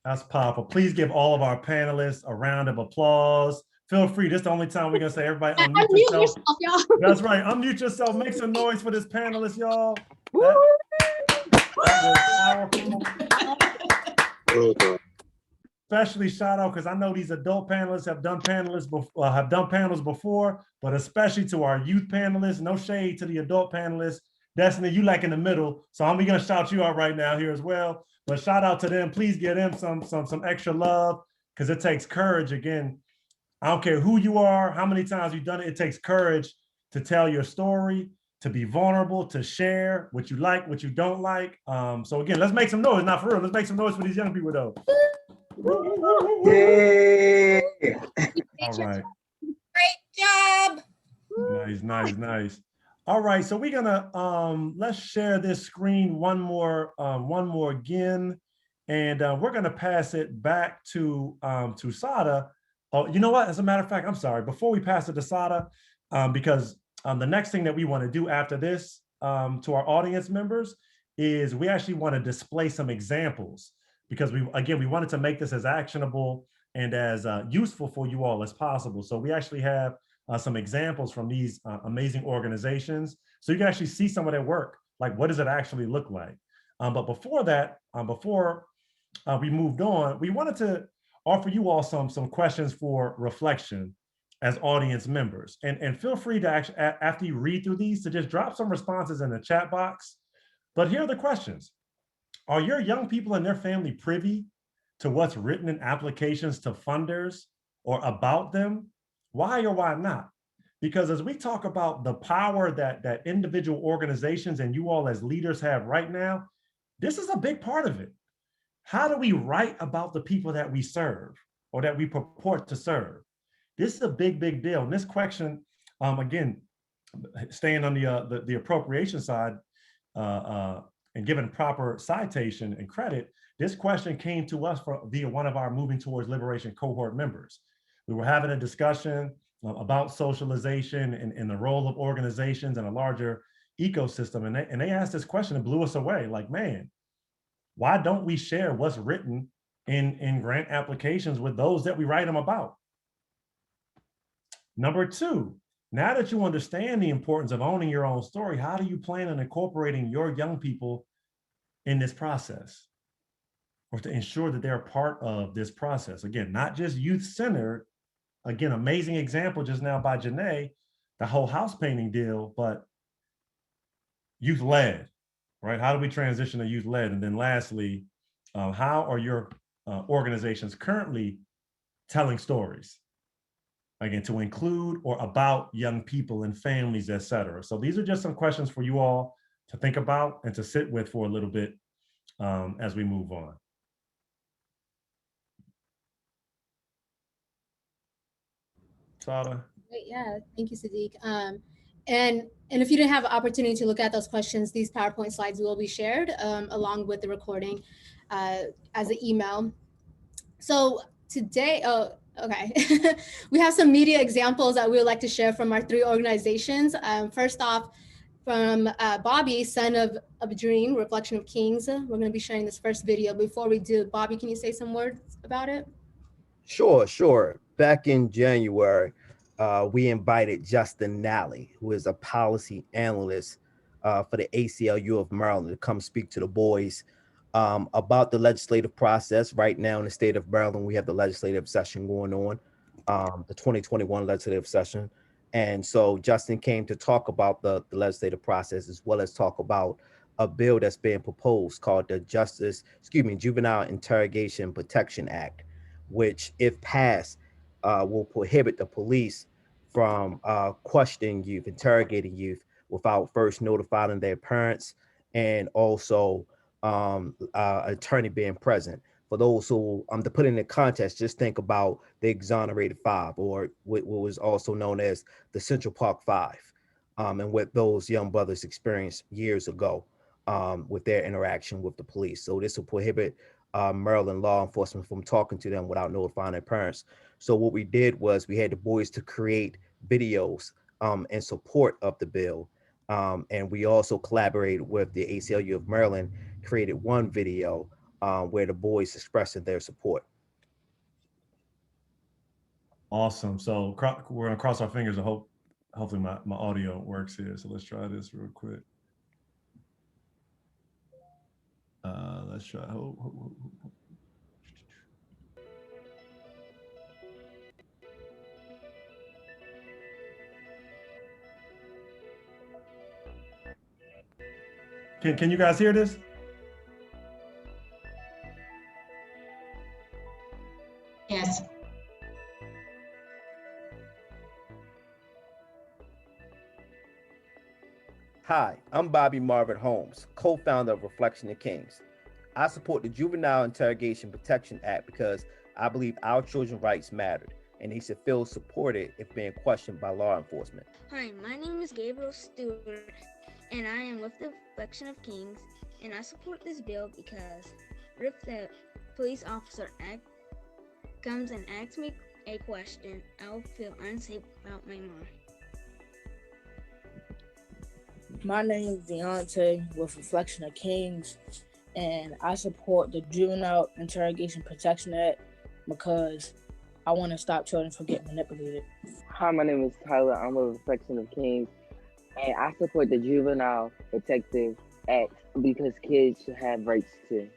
S2: That's powerful. Please give all of our panelists a round of applause. Feel free. This is the only time we're gonna say everybody unmute yourself.
S1: y'all.
S2: That's right. Unmute yourself. Make some noise for this panelist, y'all. That was powerful. Especially shout out because I know these adult panelists have done panels before, but especially to our youth panelists. No shade to the adult panelists. Destiny, you like in the middle, so I'm gonna shout you out right now here as well. But shout out to them. Please give them some extra love because it takes courage. Again, I don't care who you are, how many times you've done it. It takes courage to tell your story, to be vulnerable, to share what you like, what you don't like. So again, let's make some noise. Not for real. Let's make some noise for these young people though.
S9: Yeah.
S2: All right.
S10: Great job.
S2: Nice. All right, so we're gonna let's share this screen one more again, and we're gonna pass it back to Sada. Oh, you know what? As a matter of fact, I'm sorry. Before we pass it to Sada, because the next thing that we want to do after this to our audience members is we actually want to display some examples because we wanted to make this as actionable and as useful for you all as possible. So we actually have some examples from these amazing organizations. So you can actually see some of their work, like what does it actually look like? But before that, before we moved on, we wanted to offer you all some questions for reflection as audience members. And feel free to actually, after you read through these, to just drop some responses in the chat box. But here are the questions. Are your young people and their family privy to what's written in applications to funders or about them? Why or why not? Because as we talk about the power that individual organizations and you all as leaders have right now, this is a big part of it. How do we write about the people that we serve or that we purport to serve? This is a big deal. And this question, again, staying on the appropriation side and given proper citation and credit, this question came to us via one of our Moving Towards Liberation cohort members. We were having a discussion about socialization and the role of organizations in a larger ecosystem. And they asked this question and blew us away. Like, man, why don't we share what's written in grant applications with those that we write them about? Number two, now that you understand the importance of owning your own story, how do you plan on incorporating your young people in this process or to ensure that they're part of this process? Again, not just youth-centered. Again, amazing example just now by Janae, the whole house painting deal, but youth-led, right? How do we transition to youth-led? And then lastly, how are your organizations currently telling stories? Again, to include or about young people and families, et cetera. So these are just some questions for you all to think about and to sit with for a little bit as we move on. Sada?
S1: Great, yeah, thank you, Sadiq. And if you didn't have an opportunity to look at those questions, these PowerPoint slides will be shared along with the recording as an email. So today, okay, we have some media examples that we would like to share from our three organizations. First off, from Bobby, son of a dream, Reflection of Kings. We're going to be sharing this first video. Before we do, Bobby, can you say some words about it?
S4: Sure. Back in January, we invited Justin Nally, who is a policy analyst for the ACLU of Maryland, to come speak to the boys about the legislative process. Right now in the state of Maryland, we have the legislative session going on, the 2021 legislative session. And so Justin came to talk about the legislative process, as well as talk about a bill that's being proposed called the Juvenile Interrogation Protection Act, which, if passed, will prohibit the police from questioning youth, interrogating youth without first notifying their parents, and also attorney being present. For those who, to put it in the context, just think about the exonerated five, or what was also known as the Central Park Five, and what those young brothers experienced years ago with their interaction with the police. So this will prohibit Maryland law enforcement from talking to them without notifying their parents. So what we did was we had the boys to create videos in support of the bill. And we also collaborated with the ACLU of Maryland, created one video where the boys expressing their support.
S2: Awesome. So we're gonna cross our fingers and hopefully my audio works here. So let's try this real quick. Let's try. Can you guys hear this?
S10: Yes.
S4: Hi, I'm Bobby Marvin Holmes, co-founder of Reflection of Kings. I support the Juvenile Interrogation Protection Act because I believe our children's rights mattered, and they should feel supported if being questioned by law enforcement.
S9: Hi, my name is Gabriel Stewart, and I am with the Reflection of Kings, and I support this bill because if the police officer comes and asks me a question, I'll feel unsafe about my mom.
S11: My name is Deontay with Reflection of Kings, and I support the Juvenile Interrogation Protection Act because I want to stop children from getting manipulated.
S12: Hi, my name is Tyler. I'm with Reflection of Kings, and I support the Juvenile Protective Act because kids should have rights too.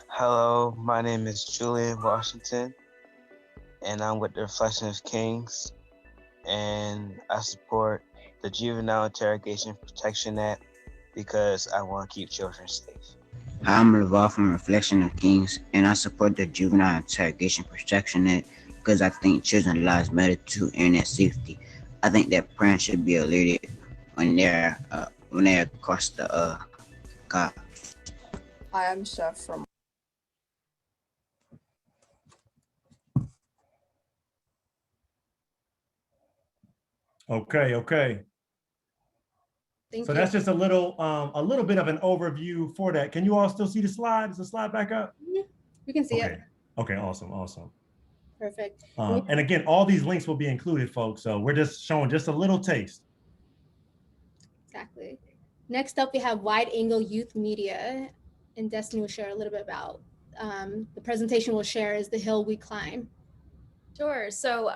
S13: Hello, my name is Julian Washington, and I'm with the Reflection of Kings, and I support the Juvenile Interrogation Protection Act because I want to keep children safe.
S14: I'm Lavar from Reflection of Kings, and I support the Juvenile Interrogation Protection Act because I think children's lives matter to internet safety. I think that parents should be alerted when they're across the cops.
S15: Hi, I'm Chef from.
S2: Okay. So that's just a little bit of an overview for that. Can you all still see the slide? Is the slide back up?
S1: Yeah, we can see it.
S2: Okay, awesome.
S1: Perfect.
S2: And again, all these links will be included, folks. So we're just showing just a little taste.
S1: Exactly. Next up, we have Wide Angle Youth Media, and Destiny will share a little bit about the presentation we'll share is The Hill We Climb.
S6: Sure. So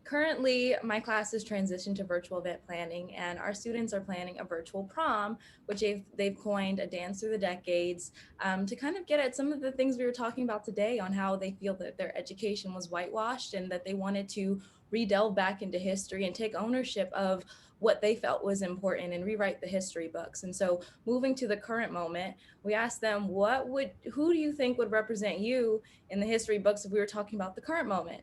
S6: currently, my class has transitioned to virtual event planning, and our students are planning a virtual prom, which they've coined a dance through the decades to kind of get at some of the things we were talking about today on how they feel that their education was whitewashed and that they wanted to re-delve back into history and take ownership of what they felt was important and rewrite the history books. And so moving to the current moment, we asked them, who do you think would represent you in the history books if we were talking about the current moment?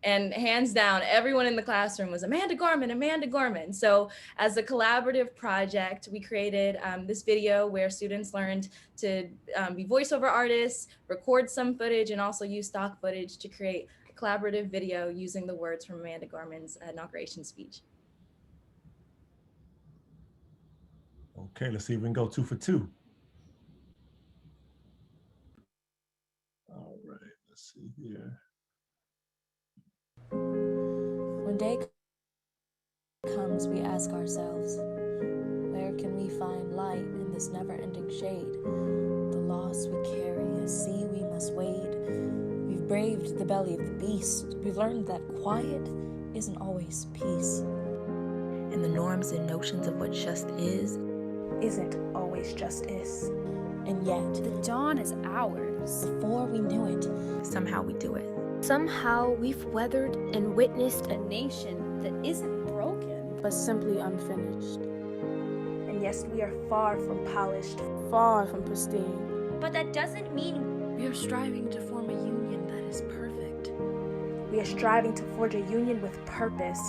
S6: And hands down, everyone in the classroom was Amanda Gorman. So as a collaborative project, we created this video where students learned to be voiceover artists, record some footage, and also use stock footage to create a collaborative video using the words from Amanda Gorman's inauguration speech.
S2: Okay, let's see if we can go 2 for 2. All right, let's see here.
S16: When day comes, we ask ourselves, where can we find light in this never-ending shade? The loss we carry, a sea we must wade. We've braved the belly of the beast. We've learned that quiet isn't always peace.
S17: And the norms and notions of what just
S18: isn't always just is.
S16: And yet,
S18: the dawn is ours.
S16: Before we knew it,
S17: somehow we do it.
S18: Somehow we've weathered and witnessed a nation that isn't broken,
S11: but simply unfinished.
S18: And yes, we are far from polished,
S11: far from pristine.
S18: But that doesn't mean
S17: we are striving to form a union that is
S16: is perfect.
S5: We are striving to forge a union with purpose.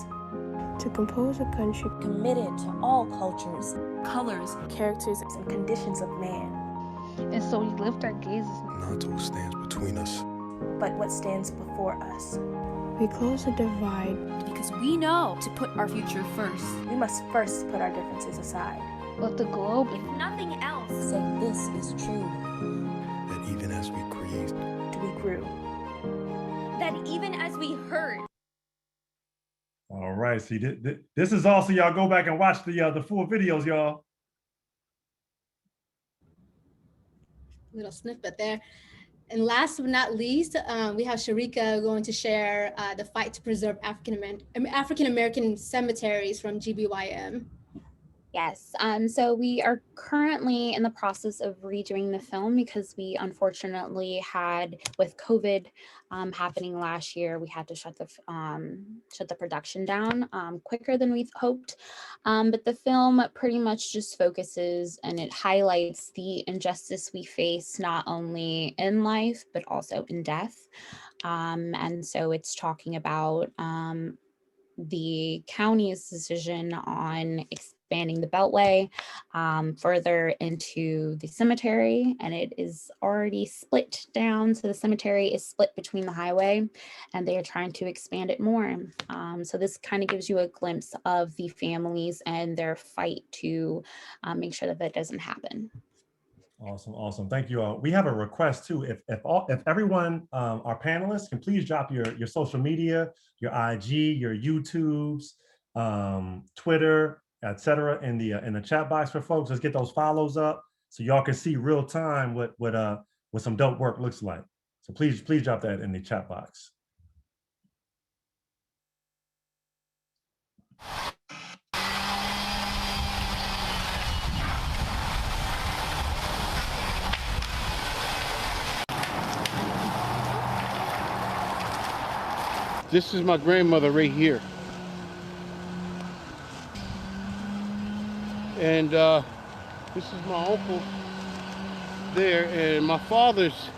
S19: To compose a country
S16: committed to all cultures,
S5: colors, characters, and conditions of man.
S20: And so we lift our gazes
S21: not to what stands between us,
S5: but what stands before us.
S19: We close the divide
S18: because we know to put our future first.
S5: We must first put our differences aside.
S20: Let the globe,
S18: if nothing else,
S16: say this is true.
S21: That even as we create,
S5: we grew.
S18: That even as we heard.
S2: All right, see, this is also, y'all go back and watch the full videos, y'all.
S1: Little snippet there. And last but not least, we have Sharika going to share the fight to preserve African-American cemeteries from GBYM.
S8: Yes, so we are currently in the process of redoing the film because we unfortunately had, with COVID happening last year, we had to shut the production down quicker than we hoped. But the film pretty much just focuses and it highlights the injustice we face not only in life, but also in death. And so it's talking about the county's decision on expanding the Beltway further into the cemetery, and it is already split down. So the cemetery is split between the highway, and they are trying to expand it more. So this kind of gives you a glimpse of the families and their fight to make sure that that doesn't happen.
S2: Awesome. Thank you all. We have a request too. If everyone, our panelists, can please drop your social media, your IG, your YouTubes, Twitter, etc. in the chat box for folks. Let's get those follows up so y'all can see real time what some dope work looks like. So please drop that in the chat box.
S22: This is my grandmother right here. And this is my uncle there, and my father's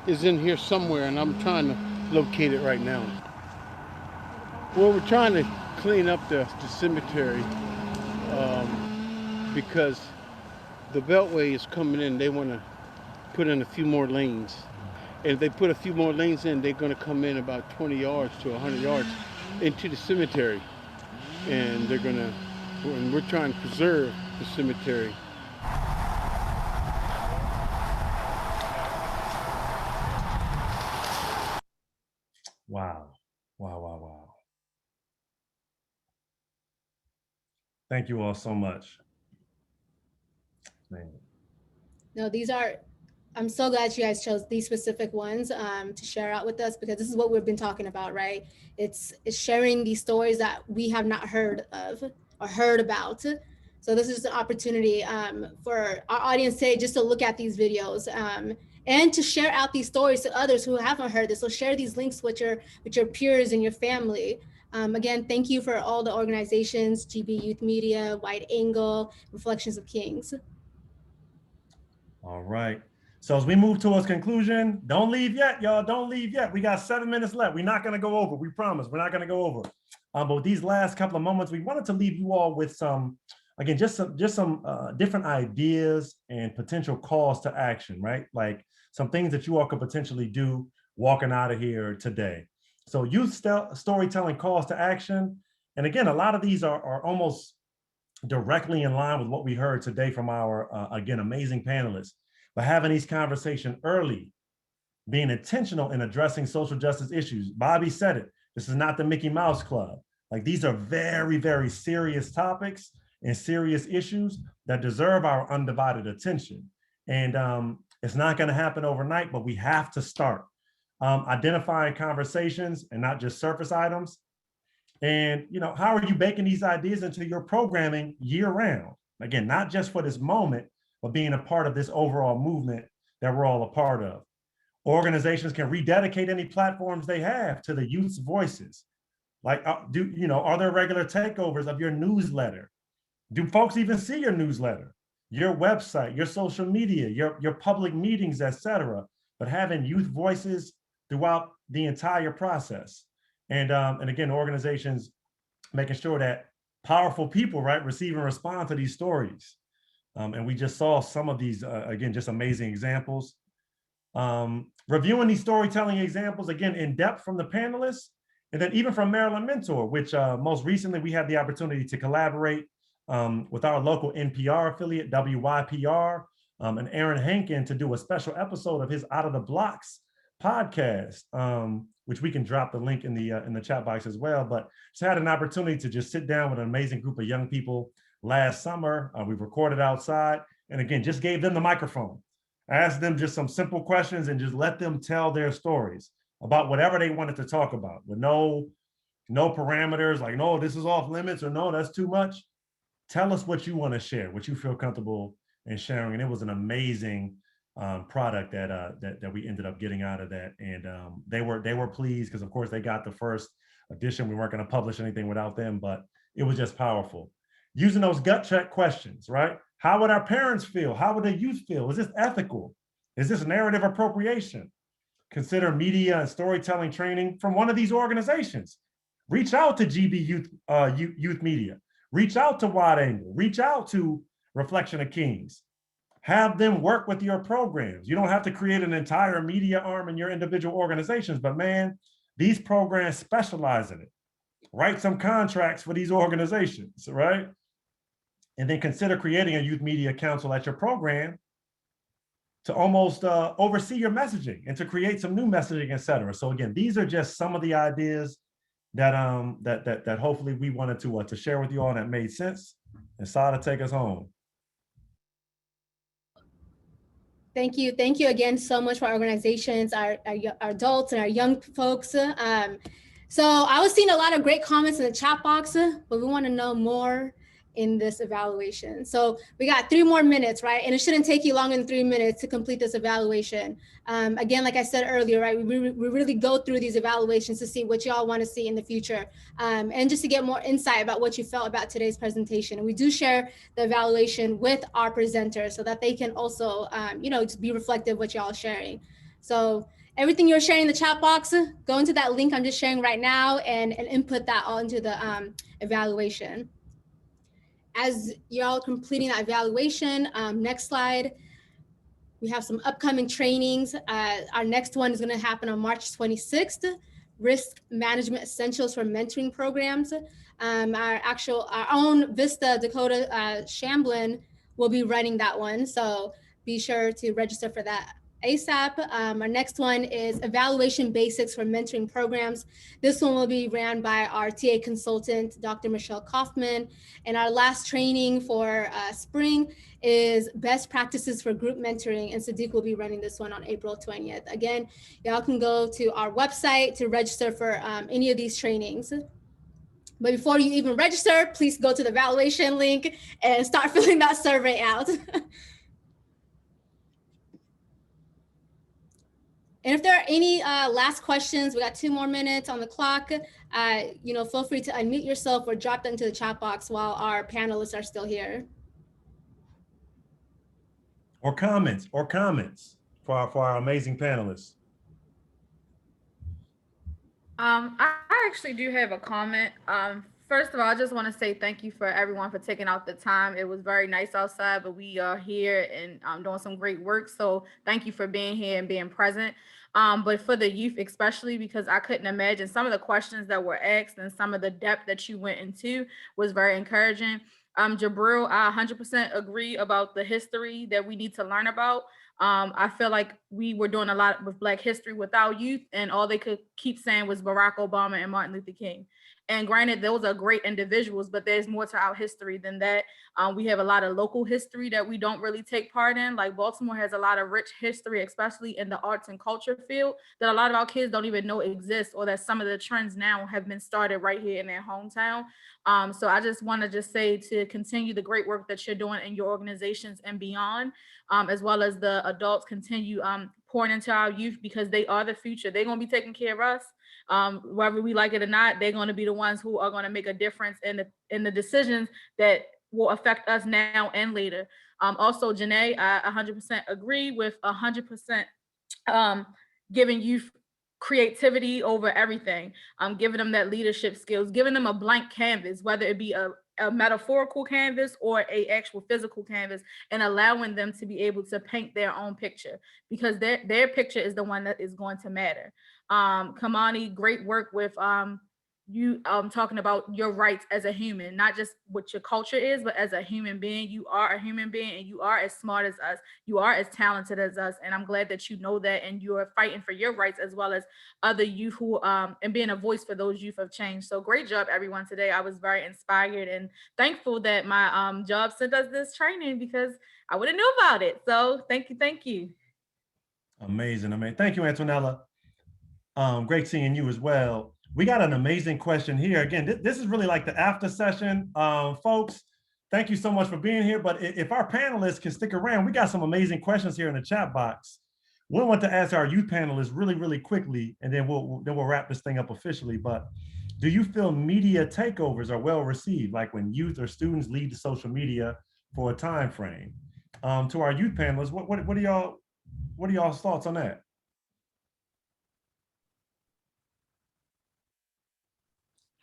S22: is in here somewhere, and I'm trying to locate it right now. Well, we're trying to clean up the cemetery because the Beltway is coming in. They want to put in a few more lanes. And if they put a few more lanes in, they're going to come in about 20 yards to 100 yards into the cemetery. And we're trying to preserve the cemetery.
S2: Wow. Thank you all so much. Man.
S1: No, I'm so glad you guys chose these specific ones to share out with us, because this is what we've been talking about, right? It's sharing these stories that we have not heard of or heard about. So this is an opportunity for our audience today just to look at these videos and to share out these stories to others who haven't heard this. So share these links with your peers and your family. Again, thank you for all the organizations, GB Youth Media, Wide Angle, Reflections of Kings.
S2: All right. So as we move towards conclusion, don't leave yet, y'all. Don't leave yet. We got 7 minutes left. We're not going to go over. We promise. We're not going to go over. But these last couple of moments, we wanted to leave you all with some different ideas and potential calls to action, right? Like some things that you all could potentially do walking out of here today. So youth storytelling calls to action. And again, a lot of these are almost directly in line with what we heard today from our, again, amazing panelists. But having these conversations early, being intentional in addressing social justice issues. Bobby said it. This is not the Mickey Mouse Club. Like, these are very, very serious topics and serious issues that deserve our undivided attention. And it's not going to happen overnight, but we have to start identifying conversations and not just surface items. And, how are you baking these ideas into your programming year round? Again, not just for this moment, but being a part of this overall movement that we're all a part of. Organizations can rededicate any platforms they have to the youth's voices. Like, are there regular takeovers of your newsletter? Do folks even see your newsletter, your website, your social media, your public meetings, etc.? But having youth voices throughout the entire process. And again, organizations making sure that powerful people, right, receive and respond to these stories. And we just saw some of these, again, just amazing examples. Reviewing these storytelling examples, again, in depth from the panelists, and then even from Maryland Mentor, which most recently we had the opportunity to collaborate with our local NPR affiliate, WYPR, and Aaron Hankin to do a special episode of his Out of the Blocks podcast, which we can drop the link in the chat box as well. But just had an opportunity to just sit down with an amazing group of young people last summer. We recorded outside, and again, just gave them the microphone. Asked them just some simple questions and just let them tell their stories about whatever they wanted to talk about, with no parameters, like, no, this is off limits, or no, that's too much. Tell us what you want to share, what you feel comfortable in sharing. And it was an amazing product that we ended up getting out of that. And they were pleased because, of course, they got the first edition. We weren't going to publish anything without them, but it was just powerful. Using those gut check questions, right? How would our parents feel? How would the youth feel? Is this ethical? Is this narrative appropriation? Consider media and storytelling training from one of these organizations. Reach out to GB Youth Media. Reach out to Wide Angle. Reach out to Reflection of Kings. Have them work with your programs. You don't have to create an entire media arm in your individual organizations, but man, these programs specialize in it. Write some contracts for these organizations, right? And then consider creating a youth media council at your program to almost oversee your messaging and to create some new messaging, et cetera. So again, these are just some of the ideas that that hopefully we wanted to share with you all, and that made sense. And Sada, take us home.
S1: Thank you again so much for our organizations, our adults and our young folks. So I was seeing a lot of great comments in the chat box, but we want to know more in this evaluation. So we got 3 more minutes, right? And it shouldn't take you longer than 3 minutes to complete this evaluation. Again, like I said earlier, right, we really go through these evaluations to see what y'all want to see in the future, and just to get more insight about what you felt about today's presentation. And we do share the evaluation with our presenters so that they can also, just be reflective of what y'all are sharing. So everything you're sharing in the chat box, go into that link I'm just sharing right now and input that all into the evaluation. As y'all completing that evaluation, next slide, we have some upcoming trainings. Our next one is going to happen on March 26th, Risk Management Essentials for Mentoring Programs. Our own Vista Dakota Shamblin will be running that one, so be sure to register for that ASAP. Our next one is Evaluation Basics for Mentoring Programs. This one will be ran by our TA consultant, Dr. Michelle Kaufman. And our last training for spring is Best Practices for Group Mentoring, and Sadiq will be running this one on April 20th. Again, y'all can go to our website to register for any of these trainings. But before you even register, please go to the evaluation link and start filling that survey out. And if there are any last questions, we got 2 more minutes on the clock. Feel free to unmute yourself or drop that into the chat box while our panelists are still here.
S2: Or comments for our amazing panelists.
S3: I actually do have a comment. First of all, I just want to say thank you for everyone for taking out the time. It was very nice outside, but we are here and doing some great work. So thank you for being here and being present. But for the youth, especially, because I couldn't imagine some of the questions that were asked and some of the depth that you went into was very encouraging. Jabril, I 100% agree about the history that we need to learn about. I feel like we were doing a lot with Black history without youth, and all they could keep saying was Barack Obama and Martin Luther King. And granted, those are great individuals, but there's more to our history than that. We have a lot of local history that we don't really take part in. Like Baltimore has a lot of rich history, especially in the arts and culture field, that a lot of our kids don't even know exist, or that some of the trends now have been started right here in their hometown. So I just want to just say to continue the great work that you're doing in your organizations and beyond, as well as the adults continue pouring into our youth, because they are the future. They're going to be taking care of us. Whether we like it or not, they're going to be the ones who are going to make a difference in the decisions that will affect us now and later. Also, Janae, I 100% agree with 100% giving youth creativity over everything, giving them that leadership skills, giving them a blank canvas, whether it be a metaphorical canvas or a actual physical canvas, and allowing them to be able to paint their own picture, because their picture is the one that is going to matter. Kamani, great work with you talking about your rights as a human, not just what your culture is, but as a human being. You are a human being, and you are as smart as us. You are as talented as us. And I'm glad that you know that, and you are fighting for your rights as well as other youth who and being a voice for those youth of change. So great job, everyone, today. I was very inspired and thankful that my job sent us this training, because I wouldn't know about it. So thank you, thank you.
S2: Amazing, amazing. Thank you, Antonella. Great seeing you as well. We got an amazing question here. Again, this is really like the after session. Folks, thank you so much for being here. But if our panelists can stick around, we got some amazing questions here in the chat box. We want to ask our youth panelists really, really quickly, and then we'll wrap this thing up officially. But do you feel media takeovers are well received, like when youth or students lead to social media for a time frame? To our youth panelists, what are y'all's thoughts on that?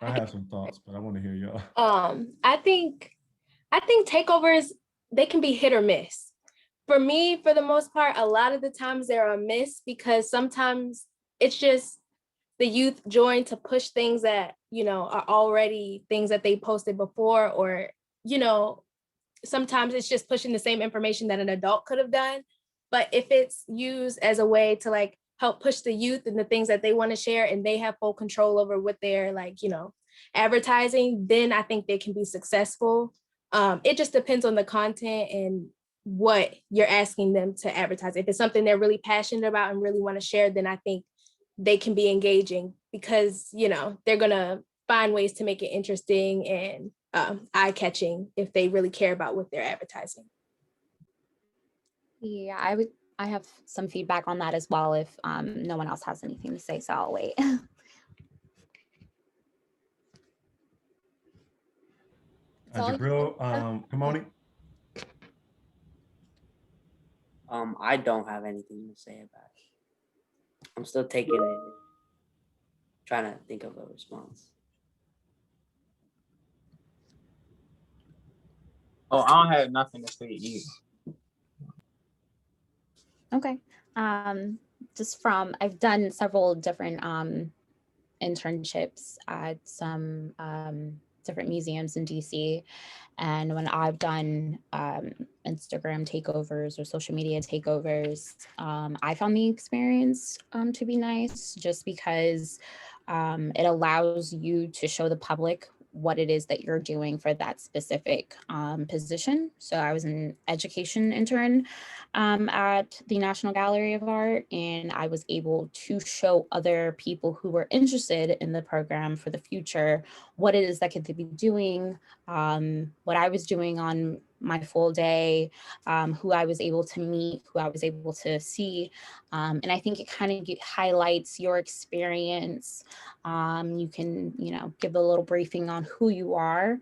S2: I have some thoughts, but I want to hear y'all.
S5: I think takeovers, they can be hit or miss. For me, for the most part, a lot of the times they're a miss, because sometimes it's just the youth join to push things that, are already things that they posted before, or, sometimes it's just pushing the same information that an adult could have done. But if it's used as a way to like help push the youth and the things that they want to share, and they have full control over what they're advertising, then I think they can be successful. It just depends on the content and what you're asking them to advertise. If it's something they're really passionate about and really want to share, then I think they can be engaging, because, they're going to find ways to make it interesting and eye-catching if they really care about what they're advertising.
S8: Yeah, I have some feedback on that as well if no one else has anything to say, so I'll wait.
S2: Jabril, Kamoni?
S7: I don't have anything to say about it. I'm still taking it, trying to think of a response.
S10: Oh, I don't have nothing to say either.
S8: Okay. I've done several different internships at some different museums in DC. And when I've done Instagram takeovers or social media takeovers, I found the experience to be nice, just because it allows you to show the public what it is that you're doing for that specific position. So I was an education intern at the National Gallery of Art, and I was able to show other people who were interested in the program for the future what it is that they could be doing, what I was doing on my full day, who I was able to meet, who I was able to see. And I think it kind of highlights your experience. You can, give a little briefing on who you are,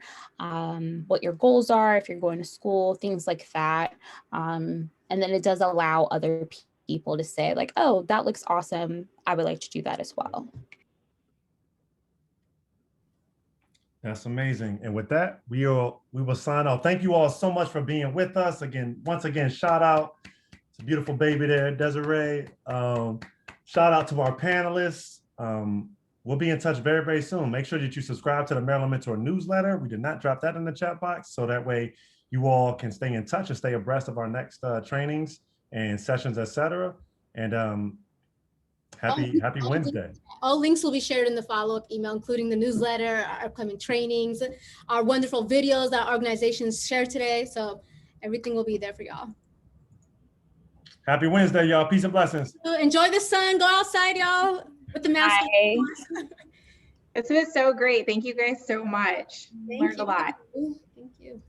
S8: what your goals are, if you're going to school, things like that. And then it does allow other people to say like, oh, that looks awesome. I would like to do that as well.
S2: That's amazing. And with that, we will sign off. Thank you all so much for being with us. Once again, shout out to beautiful baby there, Desiree. Shout out to our panelists. We'll be in touch very, very soon. Make sure that you subscribe to the Maryland Mentor newsletter. We did not drop that in the chat box, so that way you all can stay in touch and stay abreast of our next trainings and sessions, etc. And happy Wednesday.
S1: All links will be shared in the follow-up email, including the newsletter, our upcoming trainings, our wonderful videos that our organizations shared today. So everything will be there for y'all.
S2: Happy Wednesday, y'all. Peace and blessings.
S1: Enjoy the sun. Go outside, y'all, with the mask.
S23: This was so great. Thank you guys so much. Learned a lot.
S1: Thank you.